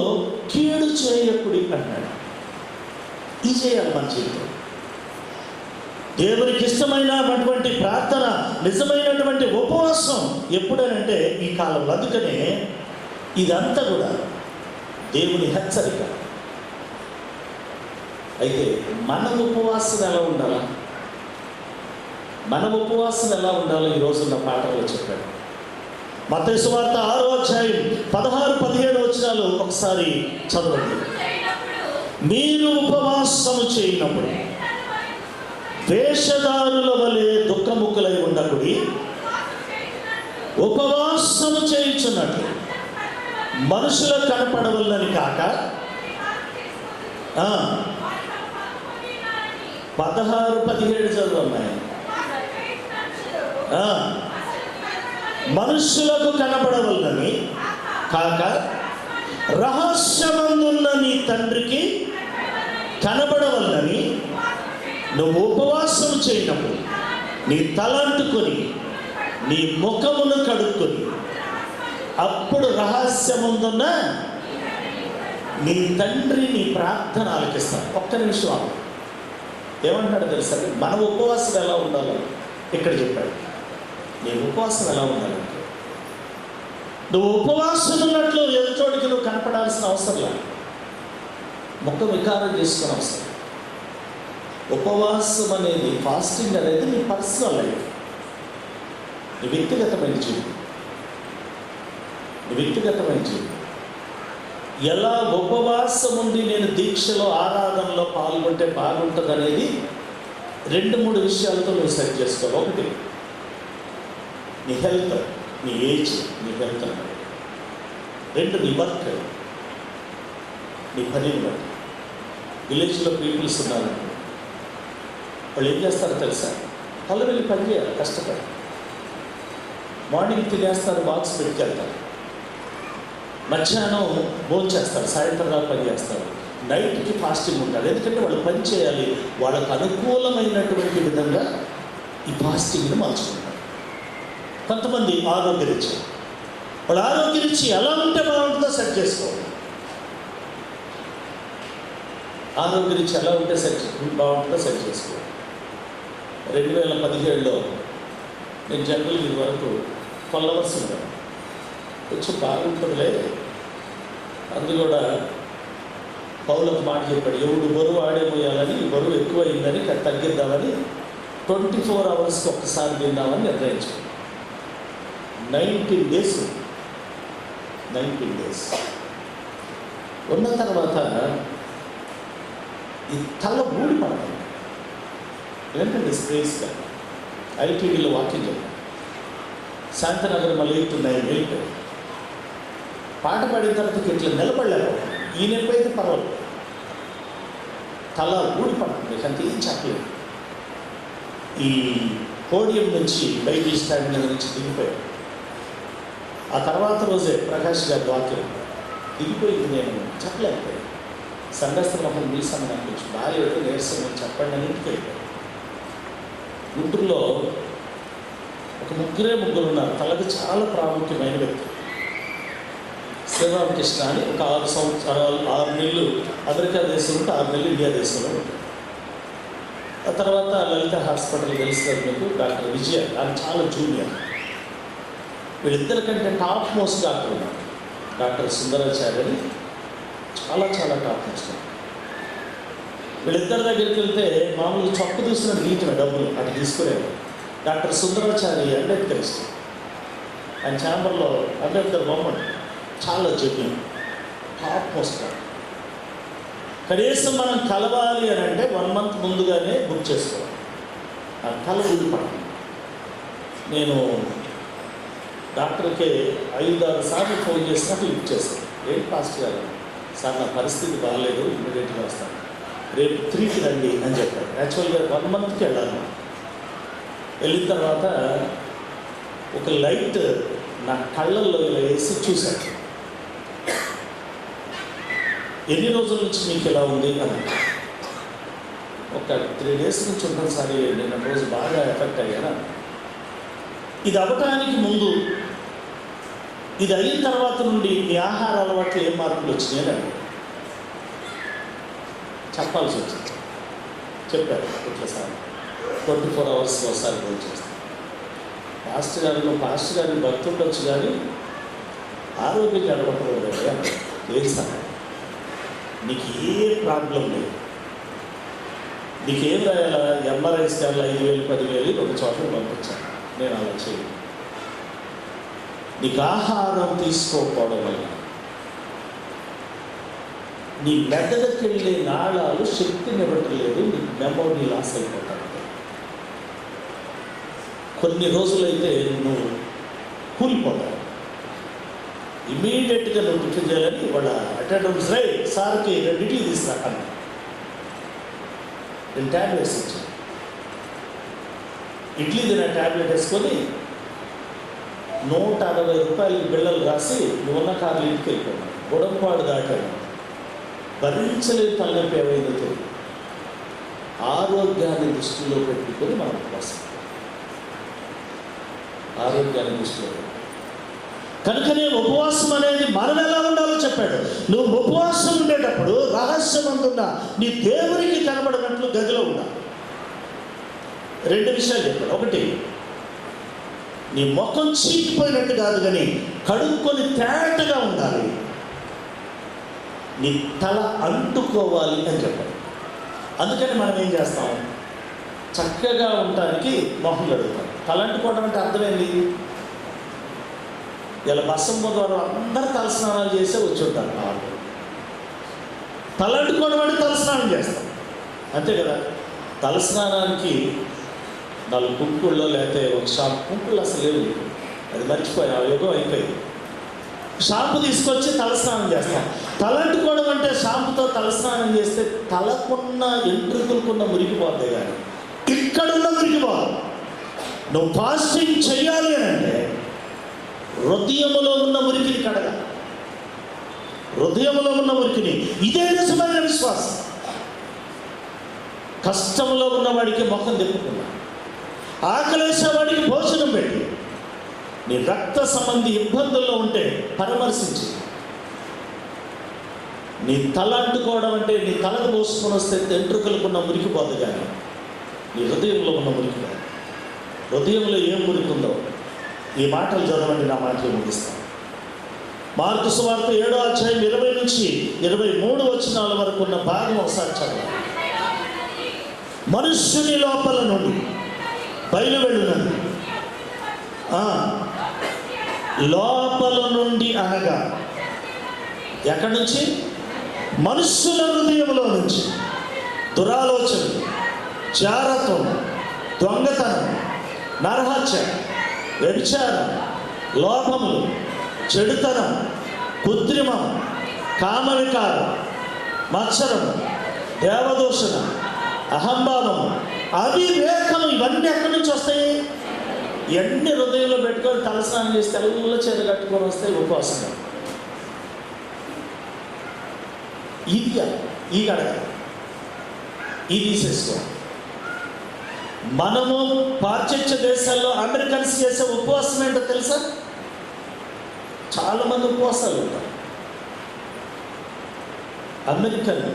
కీడు చేయకుడి అన్నాడు. ఇది చేయాలి మన జీవితం. దేవునికి ఇష్టమైనటువంటి ప్రార్థన, నిజమైనటువంటి ఉపవాసం ఎప్పుడనంటే ఈ కాలంలో. అందుకనే ఇదంతా కూడా దేవుని హెచ్చరిక. అయితే మన ఉపవాసం ఎలా ఉండాలా? మన ఉపవాసం ఎలా ఉండాలో ఈరోజు నా పాఠంలో చెప్పాడు. మత్తయి సువార్త 6వ అధ్యాయం 16-17 వచనాలు ఒకసారి చదవండి. మీరు ఉపవాసము చేయనప్పుడు వేషధారుల వలె దుఃఖముఖులై ఉండకుడి, ఉపవాసము చేయుచున్నట్లు మనుషులకు కనపడవల్లని కాక 16-17 చదవన్నాయి. మనుషులకు కనపడవల్లని కాక రహస్యమందున్న నీ తండ్రికి కనబడవల్లని నువ్వు ఉపవాసం చేయనప్పుడు నీ తలంటుకొని నీ ముఖమును కడుక్కొని అప్పుడు రహస్యముందున్న నీ తండ్రి నీ ప్రార్థన ఆలకిస్తాడు. ఒక్క నిమిషం ఆగు. ఏమంటాడు తెలుసా? మన ఉపవాసం ఎలా ఉండాలో ఇక్కడ చెప్పాడు. నీ ఉపవాసం ఎలా ఉండాలంటే, నువ్వు ఉపవాసం ఉన్నట్లు ఎదుటోడికి నువ్వు కనపడాల్సిన అవసరం లేదు, ముఖం వికారం చేసుకునే అవసరం. ఉపవాసం అనేది, ఫాస్టింగ్ అనేది నీ పర్సనల్ లైఫ్, నీ వ్యక్తిగతమైన జీవితం. నీ వ్యక్తిగతమైన జీవితం ఎలా ఉపవాసం ఉండి నేను దీక్షలో, ఆరాధనలో పాల్గొంటే బాగుంటుంది అనేది 2-3 విషయాలతో నువ్వు సెట్ చేసుకోవాలి. ఒకటి, నీ హెల్త్, నీ ఏజ్, నీ హెల్త్ అన్నది. 2, నీ వర్క్, నీ పనిని బట్టి. విలేజ్లో పీపుల్స్ ఉన్నారు, వాళ్ళు ఏం చేస్తారో తెలుసా? వాళ్ళు వెళ్ళి పని చేయాలి, కష్టపడి. మార్నింగ్ తినేస్తారు, బాక్స్ పెట్టుకెళ్తారు, మధ్యాహ్నం భోజనం చేస్తారు, సాయంత్రం దాకా పని చేస్తారు, నైట్కి ఫాస్టింగ్ ఉంటారు. ఎందుకంటే వాళ్ళు పని చేయాలి, వాళ్ళకు అనుకూలమైనటువంటి విధంగా ఈ ఫాస్టింగ్ని మార్చుకుంటారు. కొంతమంది ఆరోగ్యరీత్యా, వాళ్ళు ఆరోగ్యరీత్యా ఎలా ఉంటే బాగుంటుందో సెట్ చేసుకోవాలి. ఆరోగ్యరీత్యా ఎలా ఉంటే బాగుంటుందో సెట్ చేసుకోవాలి. 2017లో నేను జనరల్గా ఇది వరకు 12 hours ఉంటాను, కొంచెం బాగుంటుందిలే. అందు కూడా పౌలకు మాట చెప్పాడు, ఎవడు బరువు ఆడే పోయాలని, బరువు ఎక్కువ అయిందని తగ్గిద్దామని 24 hours ఒక్కసారి తిందామని నిర్ణయించుకున్నాను. 19 days ఉన్న తర్వాత ఈ తల ఊడి పడతాను. ఏంటంటే స్పేస్గా ఐటీడీలో వాకింగ్ చెప్పాను. శాంతినగర్ మళ్ళీ 8-9 వెళ్ళిపోయాయి. పాట పాడిన తర్వాత ఇట్లా నిలబడలేకపోతే, ఈ నిలబైతే పర్వాలేదు, తల ఊడి పడుతుంది, అంతే, ఏం చెప్పలేదు. ఈ పోడియం నుంచి బయట స్టాండ్ మీద నుంచి దిగిపోయాడు. ఆ తర్వాత రోజే ప్రకాష్ గారి వాక్యం దిగిపోయింది, నేను చెప్పలేకపోయాను. సంఘస్థ మొహం తీసాను, నాకు కొంచెం బాగా నేర్చుకుని చెప్పండి అని ఇంటికి వెళ్ళిపోయాను. గుంటూరులో ఒక 3 ఉన్నారు, తలకి చాలా ప్రాముఖ్యమైన వ్యక్తి. శ్రీరామకృష్ణ అని ఒక 6 నెలలు అమెరికా దేశంలో ఉంటే 6 నెలలు ఇండియా దేశంలో ఉంటారు. ఆ తర్వాత లలిత హాస్పిటల్ తెలుస్తుంది మీకు, డాక్టర్ విజయ, ఆయన చాలా జూనియర్. వీళ్ళిద్దరికంటే టాప్ మోస్ట్ డాక్టర్ ఉన్నారు, డాక్టర్ సుందరాచార్య అని చాలా చాలా టాప్ నష్టం. వీళ్ళిద్దరి దగ్గరికి వెళ్తే మామూలు చొక్కు తీసుకున్న నీటిన డబ్బులు అటు తీసుకునేవారు. డాక్టర్ సుందరాచారి అంబేద్కరిస్ట్, ఆయన ఛాంబర్లో అంబేద్కర్ బొమ్మ చాలా జడ్జింగ్ టాప్ మోస్ట్. కనీసం మనం కలవాలి అని అంటే 1 month ముందుగానే బుక్ చేసుకోవాలి. ఆ కల ఊడిపడాలి. నేను డాక్టర్కి 5-6 సార్లు ఫోన్ చేసినట్టు లిఫ్ట్ చేశాను. ఏంటి పాస్టర్ గారు, సార్ నా పరిస్థితి బాగాలేదు, ఇమీడియట్గా వస్తాను, రేపు 3కి రండి అని చెప్పారు. యాక్చువల్గా 1 monthకి వెళ్ళాను. వెళ్ళిన తర్వాత ఒక లైట్ నా కళ్ళల్లో ఇలా వేసి చూశాను. ఎన్ని రోజుల నుంచి మీకు ఎలా ఉంది అని. ఒక 3 days నుంచి ఉంటాను సార్, నేను రోజు బాగా ఎఫెక్ట్ అయ్యాను. ఇది అవ్వటానికి ముందు, ఇది అయిన తర్వాత నుండి మీ ఆహార అలవాట్లు ఏం మార్పులు వచ్చినాయని అడిగారు. చెప్పాల్సి వచ్చింది. చెప్పారు, ఇట్లా సార్ 24 hours ఒకసారి భోజనం చేస్తాను. పాస్టర్ గారిని భక్తి ఉండొచ్చు కానీ ఆరోగ్యం జరగకూడదు. లేదు సార్, నీకు ఏ ప్రాబ్లం లేదు, నీకేం రాయాలా, MRI స్కాన్లు 5,000 10,000 ఒక చోట్ల పంపించాను. నేను అలా చేయను. నీకు ఆహారం తీసుకోకపోవడం వల్ల నీ మెదడుకి వెళ్ళే నాళాలు శక్తినివ్వటం లేదు, నీకు మెమొరీ లాస్ అయిపోతాడు. కొన్ని రోజులైతే నువ్వు కూలిపోతావు. ఇమీడియట్గా నువ్వు టిఫిన్ చేయాలని వాళ్ళ అటెండెన్స్ సార్కి 2 ఇడ్లీ తీసుకురాకన్నా, 2 ట్యాబ్లెట్స్ ఇచ్చాను. ఇడ్లీ తిన ట్యాబ్లెట్ వేసుకొని 160 రూపాయలు బిళ్ళలు రాసి నువ్వున్న కార్లు ఇంటికి వెళ్ళిపోయాను. గుడంపాడు దాటాను. భరించలేని తలనొప్పి ఏమైందో తెలియదు. ఆరోగ్యాన్ని దృష్టిలో పెట్టుకొని మనం ఉపవాసం, ఆరోగ్యాన్ని దృష్టిలో పెట్టుకో. కనుకనే ఉపవాసం అనేది మనం ఎలా ఉండాలో చెప్పాడు. నువ్వు ఉపవాసం ఉండేటప్పుడు రహస్యమందున్న నీ దేవునికి కనబడినట్లు గదిలో ఉండాలి. 2 విషయాలు చెప్పాడు. ఒకటి, నీ ముఖం చీకిపోయినట్టు కాదు కానీ కడుక్కొని తేటగా ఉండాలి. నీ తల అంటుకోవాలి అని చెప్పాడు. అందుకని మనం ఏం చేస్తాం, చక్కగా ఉండటానికి మొహం కడుగుతాం. తల అంటుకోవడం అంటే అర్థమైంది. ఇలా బసమ్మ ద్వారా అందరూ తలస్నానాలు చేసే వచ్చి ఉంటారు. తల అంటుకోవడం అంటే తలస్నానం చేస్తాం, అంతే కదా. తలస్నానానికి 4 కుంకుళ్ళలో లేకపోతే ఒక షాంపు, కుంకుళ్ళు అసలు లేవు, అది మర్చిపోయి ఆ యుగం అయిపోయింది. షాంపు తీసుకొచ్చి తలస్నానం చేస్తాం. తలంటుకోవడం అంటే షాంపుతో తలస్నానం చేస్తే తలకున్న ఎంట్రుకులకున్న మురికిపోతాయి, కానీ ఇక్కడున్న మురికిపోదు. నువ్వు ఫాస్టింగ్ చెయ్యాలి అని అంటే హృదయములో ఉన్న మురికిని కడగా, హృదయములో ఉన్న మురికిని. ఇదే నిజమైన విశ్వాసం. కష్టంలో ఉన్నవాడికి ముఖం తిప్పుకున్నా, ఆకలేసేవాడికి భోజనం పెట్టి, నీ రక్త సంబంధి ఇబ్బందుల్లో ఉంటే పరామర్శించి. నీ తల అంటుకోవడం అంటే నీ తలకు పోసుకొని వస్తే ఎంట్రుకలకున్న మురికి పోదు, కానీ నీ హృదయంలో ఉన్న మురికి కాదు. హృదయంలో ఏం మురికి ఉందో ఈ మాటలు చదవండి, నా మాటలు ముగిస్తాను. మార్కు సువార్త 7వ అధ్యాయం 20 నుంచి 23 వచనాల వరకు ఉన్న భాగం ఒకసారి చదవాలి. మనుష్యుని లోపల నుండి బయలువెళ్ళునది, లోపల నుండి అనగా ఎక్కడి నుంచి? మనుష్యుల హృదయంలో నుంచి దురాలోచనలు, జారత్వం, దొంగతనం, నరహత్య, వ్యభిచారం, లోపములు, చెడుతనం, కృత్రిమం, కామవికారం, మత్సరం, దేవదూషణ, అహంభావం, అవివేకం, ఇవన్నీ ఎక్కడి నుంచి వస్తాయి? ఎన్ని హృదయంలో పెట్టుకొని తలస్నానం చేసి తెలుగులో చీర కట్టుకొని వస్తాయి ఉపవాసంగా. ఇది ఈ కడగ ఇది తీసేసుకో. మనము పాశ్చాత్య దేశాల్లో అమెరికన్స్ చేసే ఉపవాసం ఏంటో తెలుసా? చాలామంది ఉపవాసాలు ఉంటారు. అమెరికన్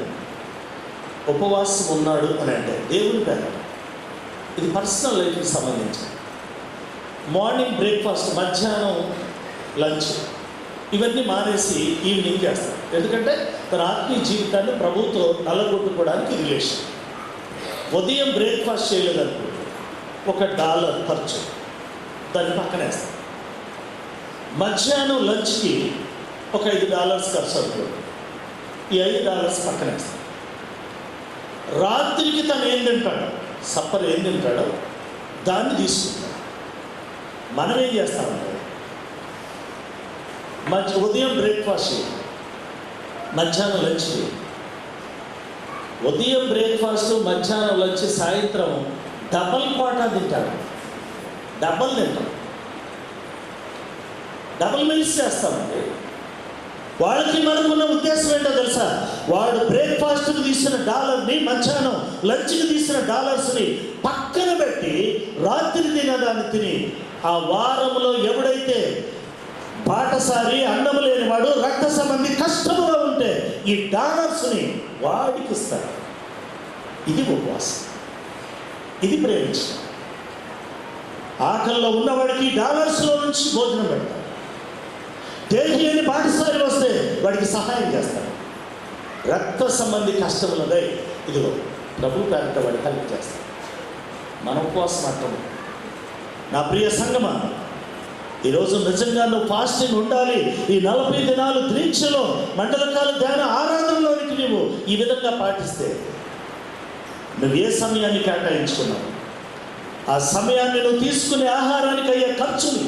ఉపవాసం ఉన్నాడు అని అంటే దేవుని పేరు, ఇది పర్సనల్ లైఫ్కి సంబంధించి. మార్నింగ్ బ్రేక్ఫాస్ట్, మధ్యాహ్నం లంచ్, ఇవన్నీ మానేసి ఈవినింగ్ చేస్తాడు. ఎందుకంటే తన ఆత్మీయ జీవితాన్ని ప్రభుత్వ నల్లగొట్టుకోవడానికి రిలేషన్. ఉదయం బ్రేక్ఫాస్ట్ చేయలేదనుకో $1 ఖర్చు, దాన్ని పక్కనేస్తాడు. మధ్యాహ్నం లంచ్కి ఒక $5 ఖర్చు అనుకో, ఈ $5 పక్కనేస్తాడు. రాత్రికి తను ఏం తింటాడో, సప్పర్ ఏం తింటాడో దాన్ని తీసుకుంటాడు. మనం ఏం చేస్తామంటే ఉదయం బ్రేక్ఫాస్ట్ చేయాలి, మధ్యాహ్నం లంచ్ చేయాలి. ఉదయం బ్రేక్ఫాస్ట్, మధ్యాహ్నం లంచ్, సాయంత్రం డబల్ క్వాటా తింటాడు. డబల్ తింటాం, డబల్ మీల్స్ చేస్తామండి. వాళ్ళకి మనకున్న ఉద్దేశం ఏంటో తెలుసా? వాడు బ్రేక్ఫాస్ట్కి తీసిన $1ని, మధ్యాహ్నం లంచ్కి తీసిన $ని పక్కన పెట్టి రాత్రి తినదాన్ని తిని, ఆ వారంలో ఎవడైతే బాటసారి, అన్నం లేనివాడు, రక్త సంబంధి కష్టముగా ఉంటే ఈ $ని వాడికి ఇస్తారు. ఇది ఉపవాసం, ఇది ప్రేమించడం. ఆకల్లో ఉన్నవాడికి $లో నుంచి భోజనం పెడతారు. దేహి అని బాటసారి వస్తే వాడికి సహాయం చేస్తారు. రక్త సంబంధి కష్టములదై ఇదిగో ప్రభు పేరిట వాడికి హెల్ప్ చేస్తారు. మన ఉపవాసం మాత్రం. నా ప్రియ సంగమా, ఈరోజు నిజంగా నువ్వు ఫాస్టింగ్ ఉండాలి. ఈ 40 దినాలు దీక్షలో, మండలకాల ధ్యాన ఆరాధనలోనికి నువ్వు ఈ విధంగా పాటిస్తే, నువ్వు ఏ సమయాన్ని కేటాయించుకున్నావు, ఆ సమయాన్ని నువ్వు తీసుకునే ఆహారానికి అయ్యే ఖర్చుని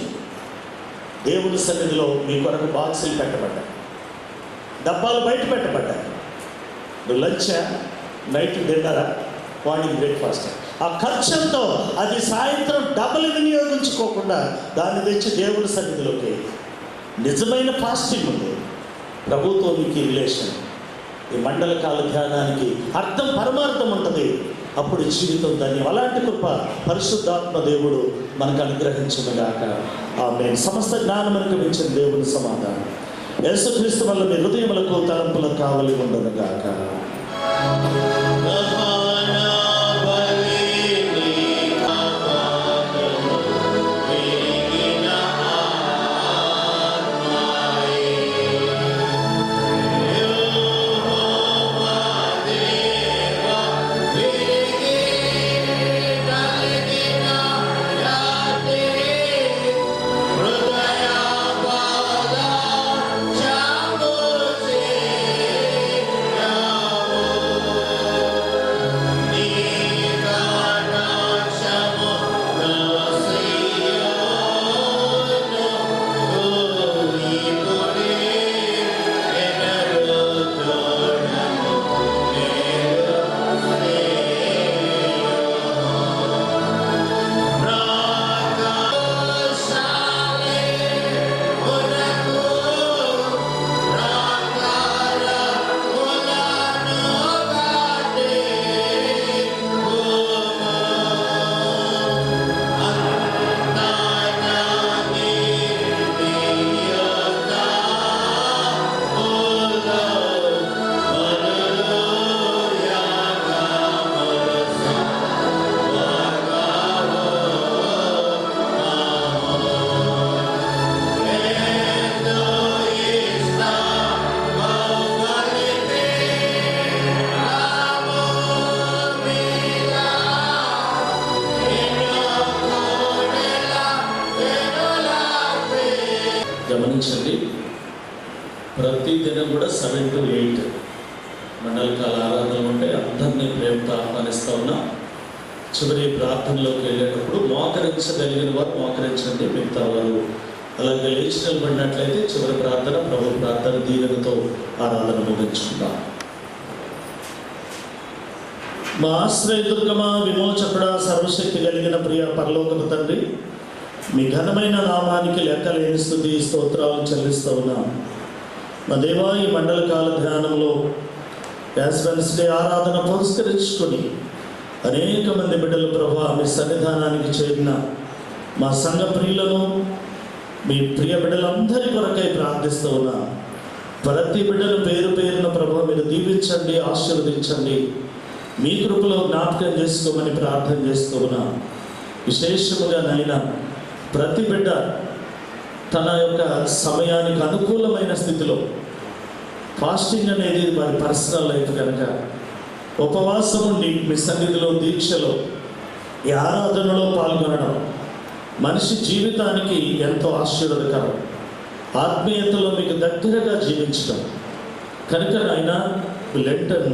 దేవుని సన్నిధిలో మీ కొరకు బాక్సులు పెట్టబడ్డాయి, డబ్బాలు బయట పెట్టబడ్డాయి. నువ్వు లంచా, నైట్ డిన్నరా, మార్నింగ్ బ్రేక్ఫాస్ట్, ఆ ఖర్చుతో అది సాయంత్రం డబల్ వినియోగించుకోకుండా దాన్ని తెచ్చి దేవుని సన్నిధిలోకి. నిజమైన ఫాస్టింగ్ ఉంది, ప్రభుత్వం నీకు రిలేషన్. ఈ మండలకాల ధ్యానానికి అర్థం, పరమార్థం ఉంటుంది. అప్పుడు జీవితం ధన్యం. అలాంటి కృప పరిశుద్ధాత్మ దేవుడు మనకు అనుగ్రహించునుగాక. ఆమేన్. సమస్త జ్ఞానమునకు మించిన దేవుని సమాధానం యేసుక్రీస్తు వల్ల మీ హృదయములకు తలంపులకు కావలి ఉండనుగాక. గమనించండి, ప్రతి దినం కూడా 7 to 8 మండలకాల ఆరాధనలు ఉంటాయి. అందరినీ ప్రేమతో ఆహ్వానిస్తూ ఉన్నా. చివరి ప్రార్థనలోకి వెళ్ళేటప్పుడు మోకరించగలిగిన వారు మోకరించండి, మిగతా వారు అలాగే లేచి నిలబడినట్లయితే చివరి ప్రార్థన, ప్రభు ప్రార్థన దీవెనతో ఆరాధన ముగించుకుందాం. మా ఆశ్రయదుర్గమా, విమోచకుడా, సర్వశక్తి కలిగిన ప్రియ పరలోకపు తండ్రి, మీ ఘనమైన నామానికి లెక్కలేని స్తుతి స్తోత్రాలు చెల్లిస్తూ ఉన్నాం. మా దేవా, ఈ మండలకాల ధ్యానంలో యాజ్ వెన్స్డే ఆరాధన పురస్కరించుకొని అనేక మంది బిడ్డలు ప్రభా మీ సన్నిధానానికి చేరిన మా సంఘ ప్రియులను, మీ ప్రియ బిడ్డలందరి కొరకై ప్రార్థిస్తూ ఉన్నాం. ప్రతి బిడ్డలు పేరు పేరున ప్రభా మీరు దీవించండి, ఆశీర్వదించండి, మీ కృపలో జ్ఞాపకం చేసుకోమని ప్రార్థన చేస్తూ ఉన్నాం. విశేషముగా నైనా ప్రతి బిడ్డ తన యొక్క సమయానికి అనుకూలమైన స్థితిలో, ఫాస్టింగ్ అనేది వారి పర్సనల్ లైఫ్ కనుక ఉపవాసం ఉండి మీ సన్నిధిలో దీక్షలో ఈ ఆరాధనలో పాల్గొనడం మనిషి జీవితానికి ఎంతో ఆశీర్వాదకరం. ఆత్మీయతలో మీకు దగ్గరగా జీవించడం కనుక నాయన లెంటన్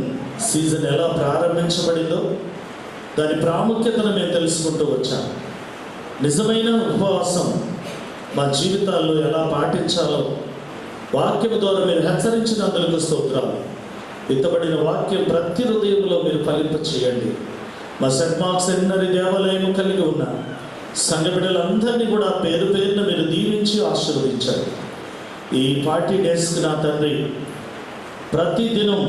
సీజన్ ఎలా ప్రారంభించబడిందో దాని ప్రాముఖ్యతను మేము తెలుసుకుంటూ వచ్చాం. నిజమైన ఉపవాసం మా జీవితాల్లో ఎలా పాటించాలో వాక్యం ద్వారా మీరు హెచ్చరించినందుకు స్తోత్రాలు. విత్తబడిన వాక్యం ప్రతి హృదయంలో మీరు ఫలింప చేయండి. మా సెంట్ మార్క్స్ సెమినరీ దేవాలయం కలిగి ఉన్న సంఘ బిడ్డలందరినీ కూడా పేరు పేరున మీరు దీవించి ఆశీర్వదించారు. ఈ 40 డేస్కి నా తండ్రి ప్రతిదినం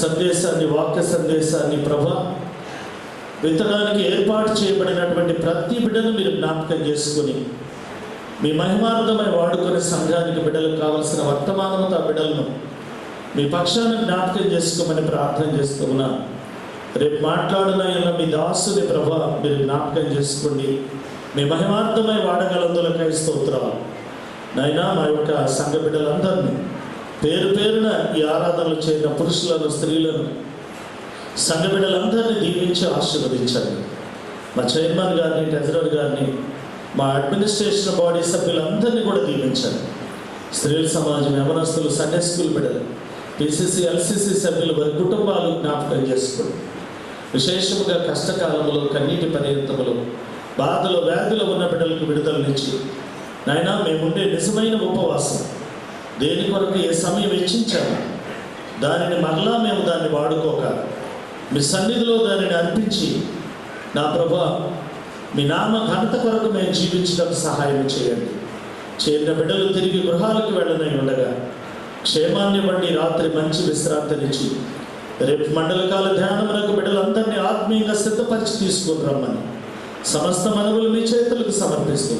సందేశాన్ని, వాక్య సందేశాన్ని ప్రభా విత్తడానికి ఏర్పాటు చేయబడినటువంటి ప్రతి బిడ్డను మీరు జ్ఞాపకం చేసుకొని మీ మహిమార్థమై వాడుకొని సంఘానికి బిడ్డలకు కావలసిన వర్తమానంతో ఆ బిడ్డలను మీ పక్షాన్ని జ్ఞాపకం చేసుకోమని ప్రార్థన చేస్తున్నా. రేపు మాట్లాడిన మీ దాసుని ప్రభా మీరు జ్ఞాపకం చేసుకోండి. మీ మహిమార్థమై వాడగలందులకై స్తోత్రాలు నైనా. మా యొక్క సంఘ బిడ్డలందరినీ పేరు పేరున ఈ ఆరాధనలు చేరిన పురుషులను, స్త్రీలను, సంఘ బిడ్డలందరినీ దీవించి ఆశీర్వదించండి. మా చైర్మన్ గారిని, ట్రెజరర్ గారిని, మా అడ్మినిస్ట్రేషన్ బాడీ సభ్యులందరినీ కూడా దీవించండి. స్త్రీల సమాజం, యవనస్తులు, సండే స్కూల్ బిడ్డలు, పిసిసి, ఎల్సిసి సభ్యులు, వారి కుటుంబాలు జ్ఞాపకం చేసుకోండి. విశేషముగా కష్టకాలంలో, కన్నీటి పర్యంతములు, బాధలు, వ్యాధులు ఉన్న బిడ్డలకు విడుదలనిచ్చి నాయనా మేముండే నిజమైన ఉపవాసం దేని కొరకు ఏ సమయం వెచ్చించాము దానిని మరలా మేము దాన్ని వాడుకోక మీ సన్నిధిలో దానిని అర్పించి నా ప్రభా మీ నామ ఘనత కొరకు మేము జీవించడానికి సహాయం చేయండి. చేరిన బిడ్డలు తిరిగి గృహాలకు వెళ్ళనై ఉండగా క్షేమాన్ని బట్టి రాత్రి మంచి విశ్రాంతినిచ్చి రేపు మండలకాల ధ్యానములకు బిడ్డలందరినీ ఆత్మీయంగా సిద్ధపరిచి తీసుకొని రమ్మని సమస్త మనవులు మీ చేతులకు సమర్పిస్తూ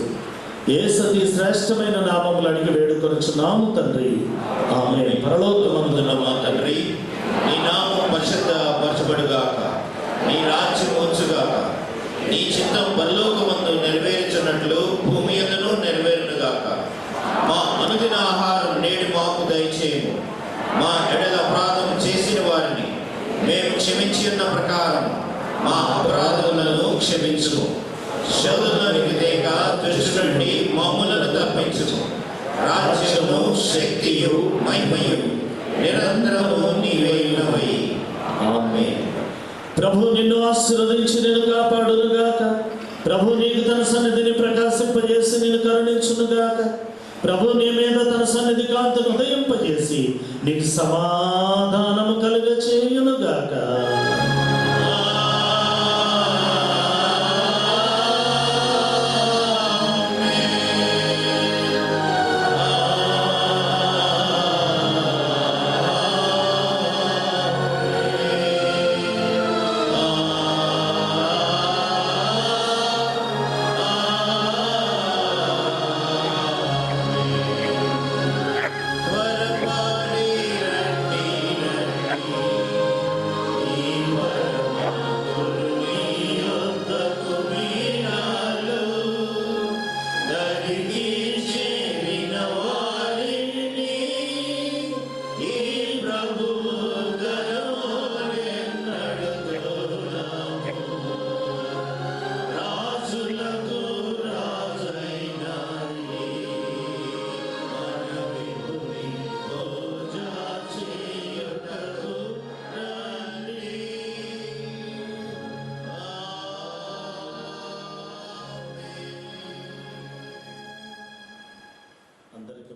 యేసతి శ్రేష్టమైన నామములు అడిగి వేడుకొనుచున్నాము తండ్రి, ఆమేన్. పరలోకమందున్న మా తండ్రి, నీ నామం పరిశుద్ధపరచబడుగాక, నీ రాజ్యం వచ్చుగాక, నీ చిత్తం పరలోకమందు నెరవేర్చున్నట్లు భూమి యందును నెరవేరునుగాక. మా అనుదిన ఆహారం నేడు మాకు దయచేయము. మా ఎడల అపరాధం చేసిన వారిని మేము క్షమించి ఉన్న ప్రకారం మా అపరాధములను క్షమించుము. శోధనలోనికి తేక దుష్టుల నుండి మమ్ములను తప్పించుము. రాజ్యము, శక్తియు, మహిమయు నిరంతరము నీవేయునవై. ఆమేన్. ప్రభు నిన్ను ఆశీర్వదించి నిన్ను కాపాడునుగాక. ప్రభు నీకు తన సన్నిధిని ప్రకాశింపజేసి నిన్ను కరుణించునుగాక. ప్రభు నీ మీద తన సన్నిధి కాంతిని ఉదయింపజేసి నీకు సమాధానము కలుగ చేయునుగాక. అందరికీ